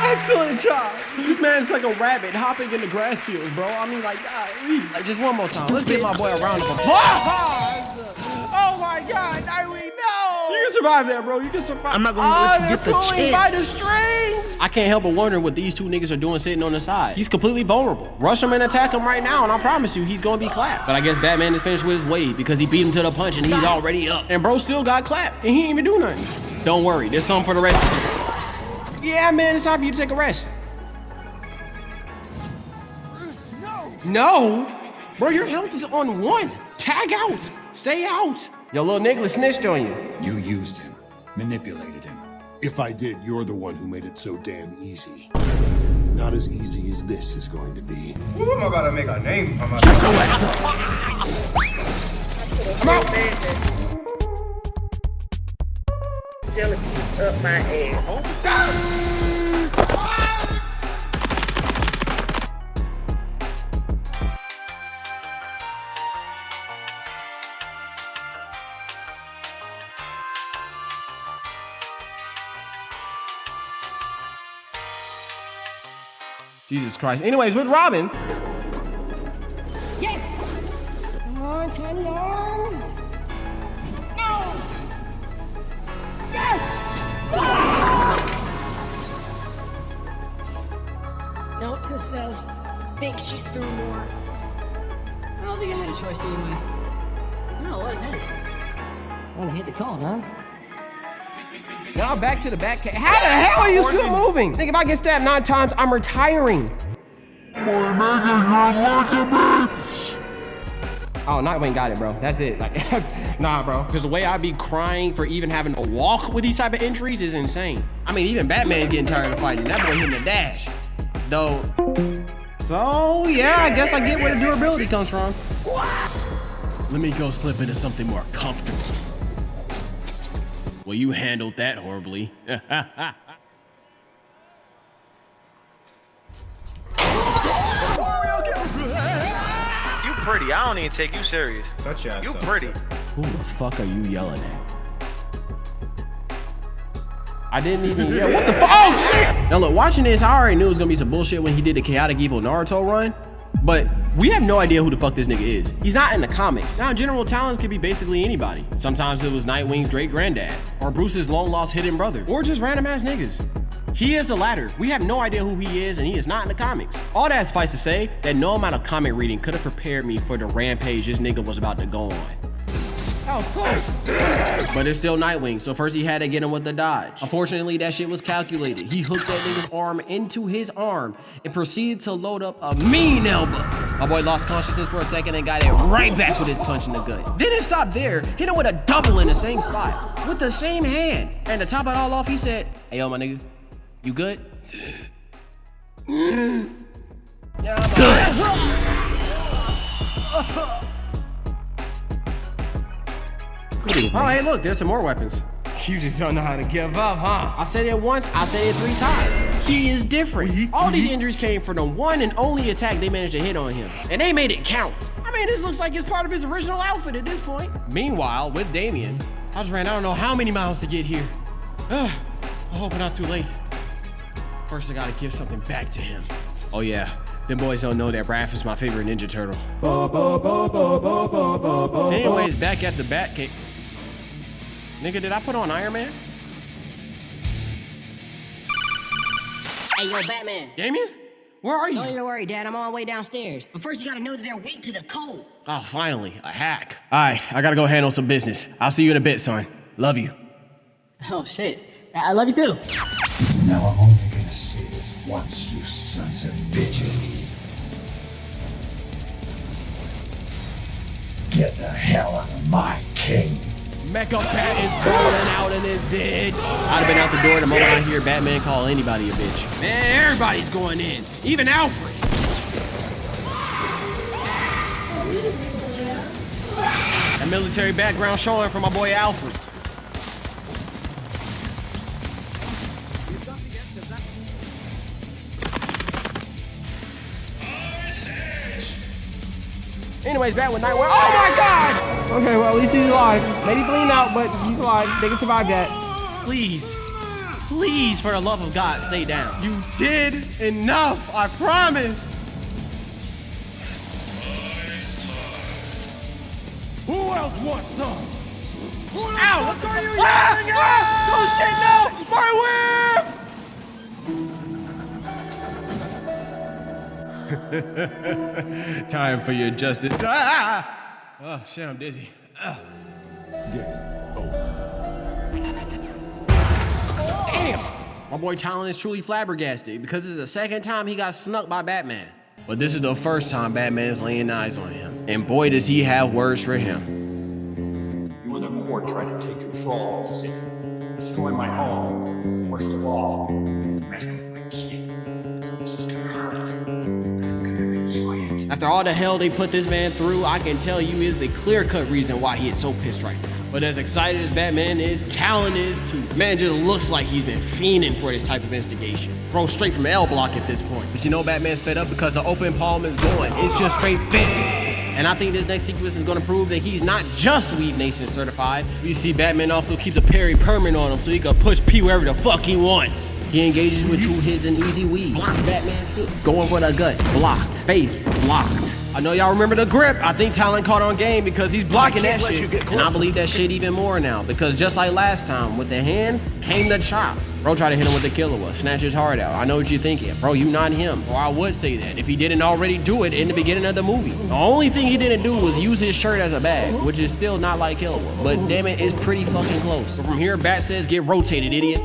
Excellent job. This man's like a rabbit hopping in the grass fields, bro. I mean, like, golly. Like, just one more time. Let's give my boy a round of applause. Oh my God, Nightwing, no. You can survive that, bro. You can survive. I'm not gonna let you get the chance. By the strings. I can't help but wonder what these 2 niggas are doing sitting on the side. He's completely vulnerable. Rush him and attack him right now, and I promise you, he's gonna be clapped. But I guess Batman is finished with his wave because he beat him to the punch and he's already up. And bro still got clapped, and he ain't even do nothing. Don't worry, there's something for the rest of you. Yeah, man, it's time for you to take a rest. No! Bro, your health is on 1. Tag out. Stay out. Your little nigga snitched on you. You used him, manipulated him. If I did, you're the one who made it so damn easy. Not as easy as this is going to be. Ooh, I'm about to make a name for myself. Shut your ass up. I'm out. Jealousy up my ass. Jesus Christ. Anyways, with Robin. Yes! Come on, Talons! No! Yes! Note to self, think shit through more. I don't think I had a choice anyway. No, what is this? Well, I hit the call, huh? Now back to the back. How the hell are you still moving? Think if I get stabbed 9 times, I'm retiring. My nigga, your ligaments! Oh, Nightwing got it, bro. That's it. Like, nah, bro. Because the way I be crying for even having to walk with these type of injuries is insane. I mean, even Batman getting tired of fighting. That boy hitting the dash. Though. So, yeah, I guess I get where the durability comes from. Let me go slip into something more comfortable. Well, you handled that horribly. You pretty. I don't even take you serious. You pretty. Who the fuck are you yelling at? I didn't even yell. What the fuck? Oh, shit! Now look, watching this, I already knew it was gonna be some bullshit when he did the Chaotic Evil Naruto run. But we have no idea who the fuck this nigga is. He's not in the comics. Now, General Talons could be basically anybody. Sometimes it was Nightwing's great granddad, or Bruce's long lost hidden brother, or just random ass niggas. He is the latter. We have no idea who he is, and he is not in the comics. All that suffice to say that no amount of comic reading could have prepared me for the rampage this nigga was about to go on. Oh, of course. But it's still Nightwing, so first he had to get him with the dodge. Unfortunately, that shit was calculated. He hooked that nigga's arm into his arm and proceeded to load up a mean elbow. My boy lost consciousness for a second and got it right back with his punch in the gut. Didn't stop there, hit him with a double in the same spot, with the same hand. And to top it all off, he said, "Hey, yo, my nigga, you good?" Yeah, I'm good. Oh, hey, look, there's some more weapons. You just don't know how to give up, huh? I said it once, I said it 3 times. He is different. All these injuries came from the one and only attack they managed to hit on him. And they made it count. I mean, this looks like it's part of his original outfit at this point. Meanwhile, with Damien, I just ran I don't know how many miles to get here. I hope I'm not too late. First, I gotta give something back to him. Oh yeah, them boys don't know that Raph is my favorite Ninja Turtle. So anyways, back at the Batcave. Nigga, did I put on Iron Man? Hey, yo, Batman. Damien? Where are you? Don't even worry, Dad. I'm on my way downstairs. But first, you gotta know that they're weak to the cold. Oh, finally, a hack. All right, I gotta go handle some business. I'll see you in a bit, son. Love you. Oh, shit. I love you, too. Now I'm only gonna say this once, you sons of bitches. Get the hell out of my cave. Mecha Bat is rolling out in this bitch. I'd have been out the door the moment I hear Batman call anybody a bitch. Man, everybody's going in. Even Alfred. A military background showing from my boy Alfred. Anyways, back with Nightwing. Oh my God! Okay, well, at least he's alive. Maybe bleeding out, but he's alive. They can survive that. Please, please, for the love of God, stay down. You did enough, I promise. Who else wants some? Ow, what are you yelling at? Oh shit, no! My whip! Time for your justice. Oh shit, I'm dizzy. Damn! My boy Talon is truly flabbergasted because it's the second time he got snuck by Batman. But this is the first time Batman is laying eyes on him. And boy, does he have words for him. You and the court tried to take control of the city, destroy my home. Worst of all, you messed with my kid. So this is gonna hurt. After all the hell they put this man through, I can tell you it's a clear-cut reason why he is so pissed right now. But as excited as Batman is, Talon is too. Man just looks like he's been fiending for this type of instigation. Bro, straight from L block at this point. But you know Batman's fed up because the open palm is going. It's just straight fist. And I think this next sequence is gonna prove that he's not just Weed Nation certified. You see, Batman also keeps a parry permanent on him so he can push P wherever the fuck he wants. He engages with 2 hits and easy weed. Blocks Batman's hit. Going for the gut. Blocked. Face blocked. I know y'all remember the grip. I think Talon caught on game because he's blocking that shit. And I believe that shit even more now because just like last time, with the hand came the chop. Bro tried to hit him with the killer, snatch his heart out. I know what you're thinking. Bro, you not him. Or I would say that if he didn't already do it in the beginning of the movie. The only thing he didn't do was use his shirt as a bag, which is still not like Killua. But damn it, it's pretty fucking close. So from here, Bat says get rotated, idiot.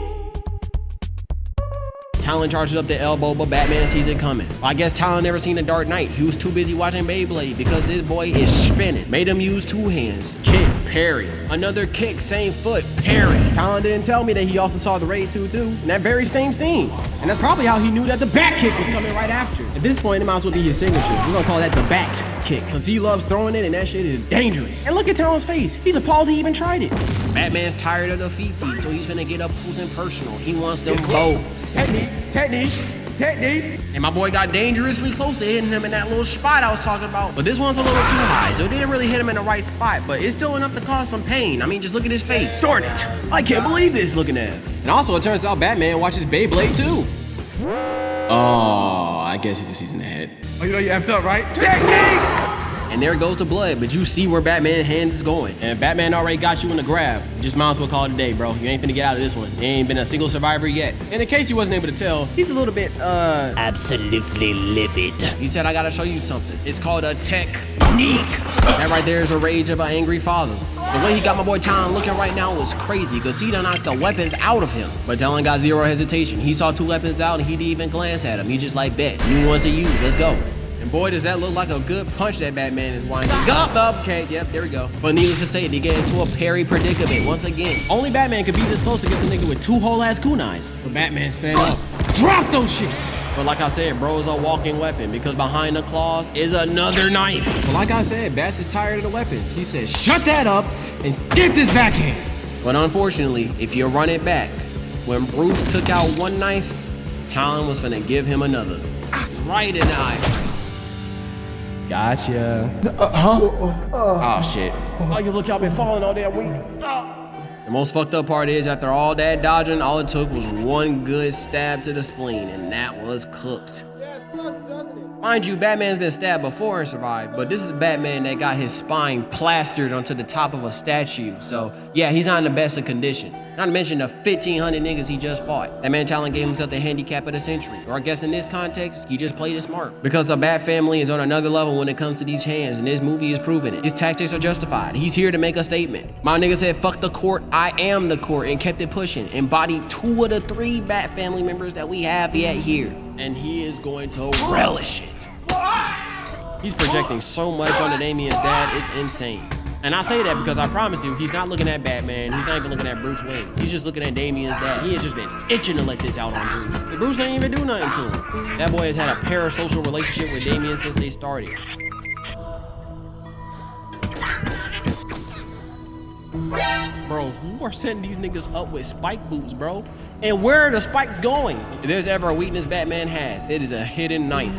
Talon charges up the elbow, but Batman sees it coming. I guess Talon never seen a Dark Knight. He was too busy watching Beyblade because this boy is spinning. Made him use 2 hands. Kick, parry. Another kick, same foot, parry. Talon didn't tell me that he also saw the Raid 2 too in that very same scene. And that's probably how he knew that the Bat Kick was coming right after. At this point, it might as well be his signature. We're gonna call that the Bat Kick because he loves throwing it and that shit is dangerous. And look at Talon's face. He's appalled he even tried it. Batman's tired of the feetsies, so he's finna get up close and personal. He wants them bows. Technique. And my boy got dangerously close to hitting him in that little spot I was talking about. But this one's a little too high, so it didn't really hit him in the right spot. But it's still enough to cause some pain. I mean, just look at his face. Darn it! I can't believe this looking ass. And also, it turns out Batman watches Beyblade too. Oh, I guess he's a season ahead. Oh, you know you effed up, right? Technique! And there goes the blood, but you see where Batman's hands is going. And Batman already got you in the grab. You just might as well call it a day, bro. You ain't finna get out of this one. There ain't been a single survivor yet. And in case you wasn't able to tell, he's a little bit, absolutely livid. He said, I gotta show you something. It's called a technique. That right there is a rage of an angry father. The way he got my boy Talon looking right now was crazy because he done knocked the weapons out of him. But Talon got zero hesitation. He saw 2 weapons out and he didn't even glance at him. He just like, bet, new ones to use, let's go. And boy, does that look like a good punch that Batman is winding up. Okay, yep, there we go. But needless to say, they get into a parry predicament once again. Only Batman could be this close against a nigga with 2 whole ass kunais. But Batman's fed up. Drop those shits! But like I said, bro's a walking weapon because behind the claws is another knife. But like I said, Bats is tired of the weapons. He says, shut that up and get this backhand. But unfortunately, if you run it back, when Bruce took out 1 knife, Talon was finna give him another. Right in the eye. Gotcha. Oh shit. Oh, you look, y'all been falling all damn week. The most fucked up part is after all that dodging, all it took was 1 good stab to the spleen, and that was cooked. Yeah, it sucks, doesn't it? Mind you, Batman's been stabbed before and survived, but this is Batman that got his spine plastered onto the top of a statue. So yeah, he's not in the best of condition. Not to mention the 1,500 niggas he just fought. That man Talon gave himself the handicap of the century. Or I guess in this context, he just played it smart. Because the Bat family is on another level when it comes to these hands, and this movie is proving it. His tactics are justified. He's here to make a statement. My nigga said, fuck the court, I am the court, and kept it pushing. Embodied 2 of the 3 Bat family members that we have yet here. And he is going to relish it. He's projecting so much onto Damian's dad, it's insane. And I say that because I promise you, he's not looking at Batman, he's not even looking at Bruce Wayne. He's just looking at Damian's dad. He has just been itching to let this out on Bruce. And Bruce ain't even do nothing to him. That boy has had a parasocial relationship with Damian since they started. Bro, who are setting these niggas up with spike boots, bro? And where are the spikes going? If there's ever a weakness Batman has, it is a hidden knife.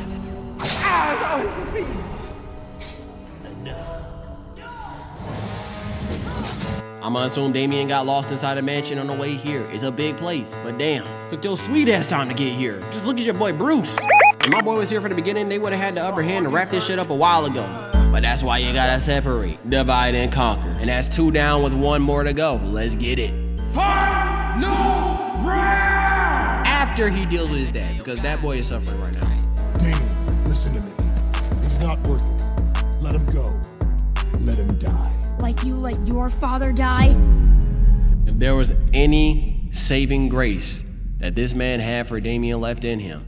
I'ma assume Damien got lost inside a mansion on the way here. It's a big place, but damn, took your sweet ass time to get here. Just look at your boy Bruce. If my boy was here for the beginning, they would've had the upper hand to wrap this shit up a while ago. But that's why you gotta separate, divide and conquer. And that's 2 down with 1 more to go. Let's get it. Final round! After he deals with his dad, because that boy is suffering right now. Damien, listen to me. It's not worth it. Let him go. Let him die. Like you let your father die? If there was any saving grace that this man had for Damien left in him,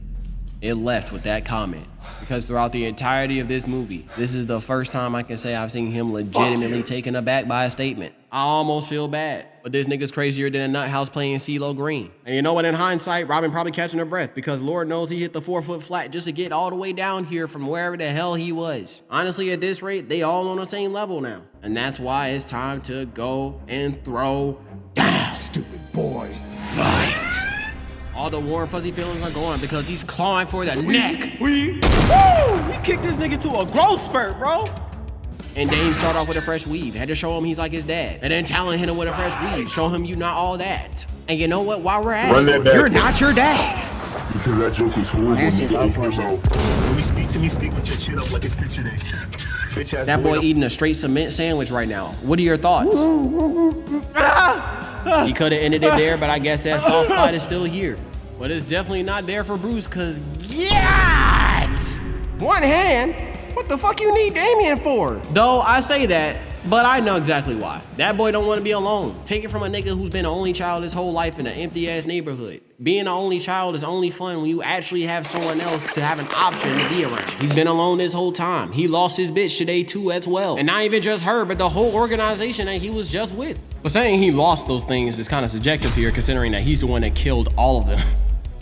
it left with that comment. Because throughout the entirety of this movie, this is the first time I can say I've seen him legitimately taken aback by a statement. I almost feel bad, but this nigga's crazier than a nut house playing CeeLo Green. And you know what, in hindsight, Robin probably catching her breath because Lord knows he hit the 4-foot flat just to get all the way down here from wherever the hell he was. Honestly, at this rate, they all on the same level now. And that's why it's time to go and throw down. Stupid boy. Fight. All the warm fuzzy feelings are gone because he's clawing for the neck. Woo! He kicked this nigga to a growth spurt, bro. And Dame started off with a fresh weave. Had to show him he's like his dad. And then Talon hit him with a fresh weave. Show him you not all that. And you know what? While we're at it, you're not your dad. Because that joke is horrible. That's just awful. When we speak to me, speak with your chin up like it's picture day. That boy eating a straight cement sandwich right now. What are your thoughts? He could have ended it there, but I guess that soft spot is still here. But it's definitely not there for Bruce, cause yeah, 1 hand? What the fuck you need Damien for? Though I say that, But I know exactly why. That boy don't want to be alone. Take it from a nigga who's been an only child his whole life in an empty ass neighborhood. Being an only child is only fun when you actually have someone else to have an option to be around. He's been alone this whole time. He lost his bitch today too as well. And not even just her, but the whole organization that he was just with. But saying he lost those things is kind of subjective here, considering that he's the one that killed all of them.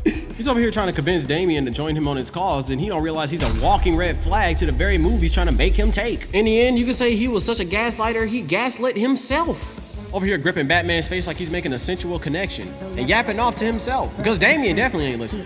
He's over here trying to convince Damien to join him on his cause, and he don't realize he's a walking red flag to the very move he's trying to make him take. In the end, you could say he was such a gaslighter, he gaslit himself. Over here gripping Batman's face like he's making a sensual connection and yapping off to himself, because Damien definitely ain't listening.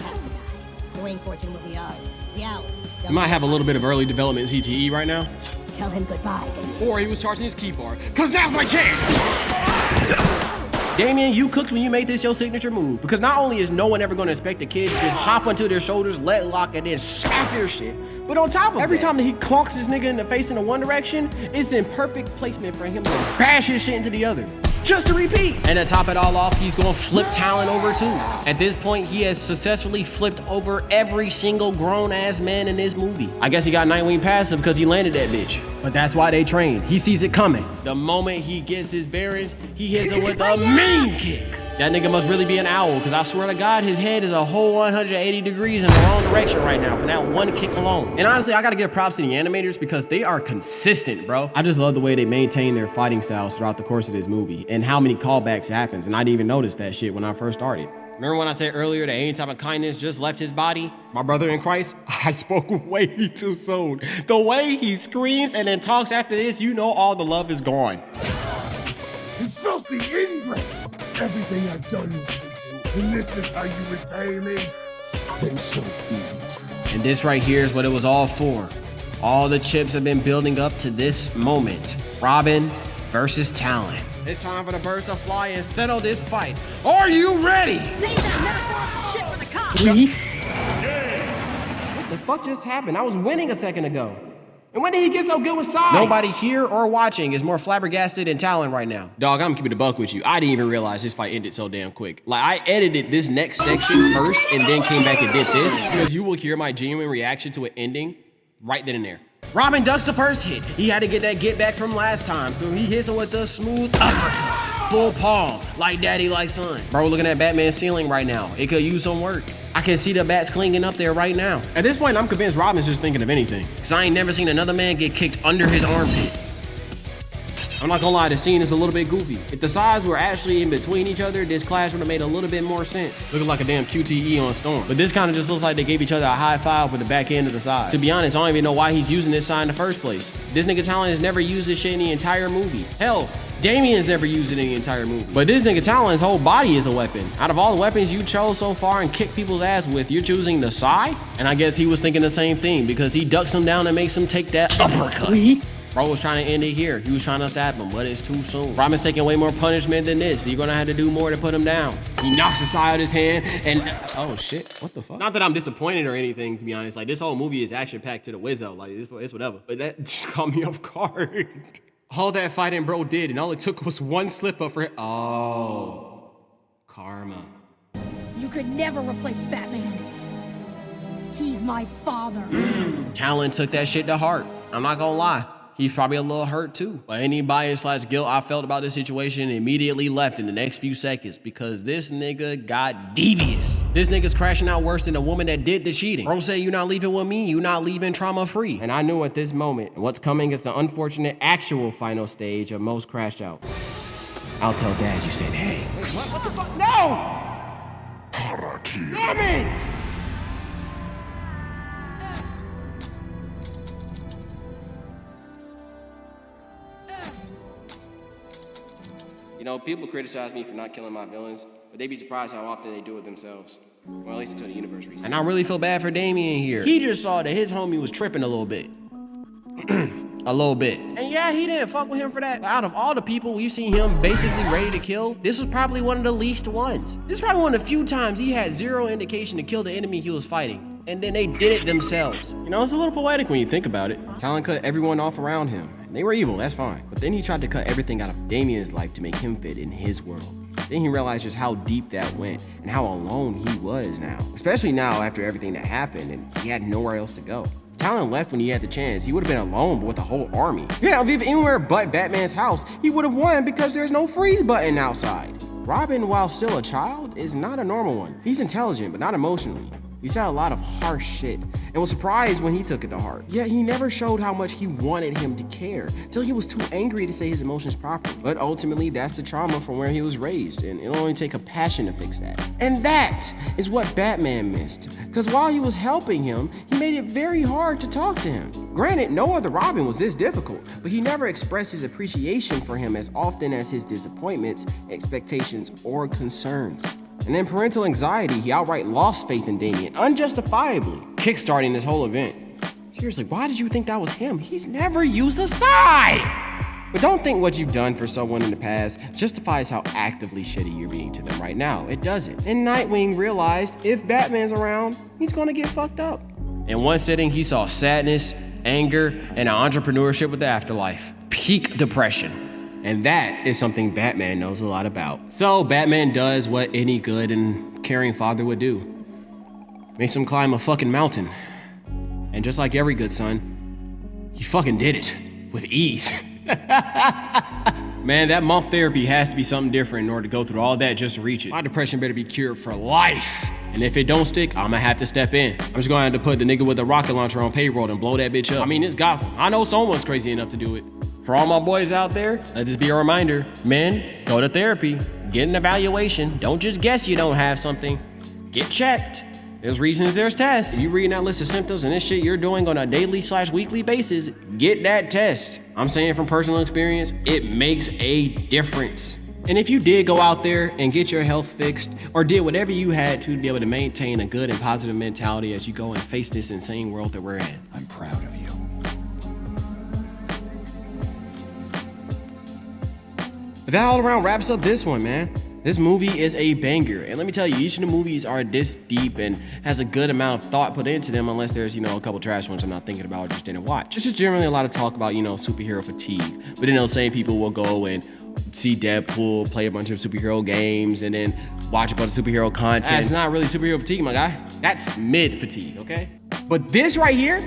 Waiting for it to move the odds. The owls. He might have a little bit of early development CTE right now. Tell him goodbye, Damien. Or he was charging his key bar, cause now's my chance! Damien, you cooked when you made this your signature move, because not only is no one ever gonna expect the kid to just hop onto their shoulders, let lock, and then slap your shit, but on top of every time that he clonks this nigga in the face in the one direction, it's in perfect placement for him to bash his shit into the other. Just to repeat. And to top it all off, he's gonna flip Talon over too. At this point, he has successfully flipped over every single grown-ass man in this movie. I guess he got Nightwing passive because he landed that bitch. But that's why they trained. He sees it coming. The moment he gets his bearings, he hits it with a mean kick. That nigga must really be an owl, because I swear to God, his head is a whole 180 degrees in the wrong direction right now for that one kick alone. And honestly, I gotta give props to the animators because they are consistent, bro. I just love the way they maintain their fighting styles throughout the course of this movie and how many callbacks happens, and I didn't even notice that shit when I first started. Remember when I said earlier that any type of kindness just left his body? My brother in Christ, I spoke way too soon. The way he screams and then talks after this, you know all the love is gone. You filthy ingrate! Everything I've done is for you, and this is how you repay me? Then so be it. And this right here is what it was all for. All the chips have been building up to this moment. Robin versus Talon. It's time for the birds to fly and settle this fight. Are you ready? Shit for the cops. What the fuck just happened? I was winning a second ago. And when did he get so good with sides? Nobody here or watching is more flabbergasted than Talon right now. Dog, I'm keeping it a buck with you. I didn't even realize this fight ended so damn quick. Like, I edited this next section first and then came back and did this, because you will hear my genuine reaction to it ending right then and there. Robin ducks the first hit. He had to get that get back from last time, so he hits him with a smooth uppercut. Full palm, like daddy, like son. Bro, looking at Batman's ceiling right now. It could use some work. I can see the bats clinging up there right now. At this point, I'm convinced Robin's just thinking of anything, because I ain't never seen another man get kicked under his armpit. I'm not gonna lie, the scene is a little bit goofy. If the sides were actually in between each other, this clash would have made a little bit more sense. Looking like a damn QTE on Storm. But this kind of just looks like they gave each other a high five with the back end of the side. To be honest, I don't even know why he's using this sign in the first place. This nigga Talon has never used this shit in the entire movie. Hell, Damien's never used it in the entire movie. But this nigga Talon's whole body is a weapon. Out of all the weapons you chose so far and kick people's ass with, you're choosing the side? And I guess he was thinking the same thing, because he ducks him down and makes him take that uppercut. Bro was trying to end it here. He was trying to stab him, but it's too soon. Robin's taking way more punishment than this, so you're gonna have to do more to put him down. He knocks the side out of his hand and, oh shit, what the fuck? Not that I'm disappointed or anything, to be honest. Like, this whole movie is action-packed to the Weasel. Like, it's whatever. But that just caught me off guard. All that fighting bro did, and all it took was one slip up for him. Oh, karma. You could never replace Batman. He's my father. Talon took that shit to heart. I'm not gonna lie. He's probably a little hurt too. But any bias/guilt I felt about this situation immediately left in the next few seconds, because this nigga got devious. This nigga's crashing out worse than the woman that did the cheating. Bro said, you not leaving with me, you not leaving trauma-free. And I knew at this moment, what's coming is the unfortunate actual final stage of most Crashouts. I'll tell Dad you said, hey. Wait, what the fuck? No! Harakiri. Damn it! You know, people criticize me for not killing my villains, but they'd be surprised how often they do it themselves. Well, at least until the universe resets. And I really feel bad for Damien here. He just saw that his homie was tripping a little bit. A little bit. And yeah, he didn't fuck with him for that. But out of all the people we've seen him basically ready to kill, this was probably one of the least ones. This is probably one of the few times he had zero indication to kill the enemy he was fighting. And then they did it themselves. You know, it's a little poetic when you think about it. Talon cut everyone off around him. They were evil, that's fine. But then he tried to cut everything out of Damien's life to make him fit in his world. Then he realized just how deep that went and how alone he was now. Especially now after everything that happened and he had nowhere else to go. Talon left when he had the chance. He would have been alone with a whole army. Yeah, if anywhere but Batman's house, he would have won because there's no freeze button outside. Robin, while still a child, is not a normal one. He's intelligent, but not emotionally. He said a lot of harsh shit and was surprised when he took it to heart. Yet he never showed how much he wanted him to care till he was too angry to say his emotions properly. But ultimately, that's the trauma from where he was raised, and it'll only take a passion to fix that. And that is what Batman missed, because while he was helping him, he made it very hard to talk to him. Granted, no other Robin was this difficult, but he never expressed his appreciation for him as often as his disappointments, expectations, or concerns. And in parental anxiety, he outright lost faith in Damien, unjustifiably, kickstarting this whole event. Seriously, why did you think that was him? He's never used a side! But don't think what you've done for someone in the past justifies how actively shitty you're being to them right now. It doesn't. And Nightwing realized if Batman's around, he's gonna get fucked up. In one sitting, he saw sadness, anger, and entrepreneurship with the afterlife. Peak depression. And that is something Batman knows a lot about. So Batman does what any good and caring father would do. Makes him climb a fucking mountain. And just like every good son, he fucking did it with ease. Man, that monk therapy has to be something different in order to go through all that just to reach it. My depression better be cured for life. And if it don't stick, I'ma have to step in. I'm just gonna have to put the nigga with the rocket launcher on payroll and blow that bitch up. I mean, it's Gotham. I know someone's crazy enough to do it. For all my boys out there, let this be a reminder. Men, go to therapy, get an evaluation. Don't just guess you don't have something. Get checked. There's reasons, there's tests. If you reading that list of symptoms and this shit you're doing on a daily/weekly basis, get that test. I'm saying from personal experience, it makes a difference. And if you did go out there and get your health fixed or did whatever you had to be able to maintain a good and positive mentality as you go and face this insane world that we're in, I'm proud of you. But that all around wraps up this one, man. This movie is a banger. And let me tell you, each of the movies are this deep and has a good amount of thought put into them, unless there's, a couple trash ones I'm not thinking about or just didn't watch. This is generally a lot of talk about, superhero fatigue. But then those same people will go and see Deadpool, play a bunch of superhero games, and then watch a bunch of superhero content. That's not really superhero fatigue, my guy. That's mid fatigue, okay? But this right here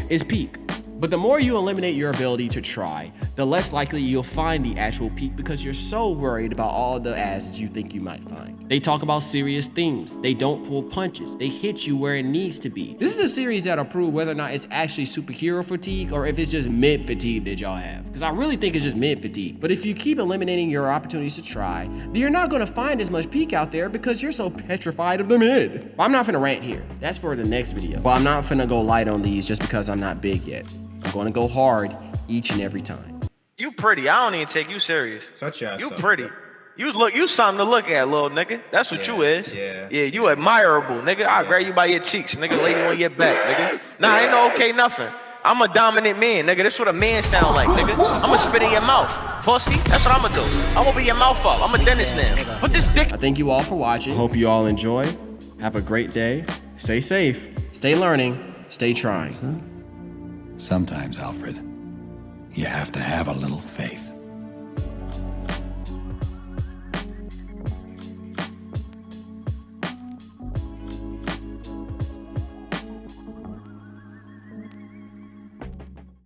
is peak. But the more you eliminate your ability to try, the less likely you'll find the actual peak because you're so worried about all the ads you think you might find. They talk about serious themes. They don't pull punches. They hit you where it needs to be. This is a series that'll prove whether or not it's actually superhero fatigue or if it's just mid fatigue that y'all have. Because I really think it's just mid fatigue. But if you keep eliminating your opportunities to try, then you're not gonna find as much peak out there because you're so petrified of the mid. But I'm not finna rant here. That's for the next video. But I'm not finna go light on these just because I'm not big yet. I'm gonna go hard each and every time. You pretty. I don't even take you serious. Such as you pretty. You something to look at, little nigga. That's what you is. Yeah, you admirable, nigga. I'll grab you by your cheeks, nigga. Lay you on your back, nigga. Nah, ain't no okay nothing. I'm a dominant man, nigga. This what a man sound like, nigga. I'ma spit in your mouth, pussy. That's what I'ma do. I'ma open your mouth up. I'm a dentist now. Put this dick. I thank you all for watching. Hope you all enjoy. Have a great day. Stay safe. Stay learning. Stay trying. Sometimes, Alfred, you have to have a little faith.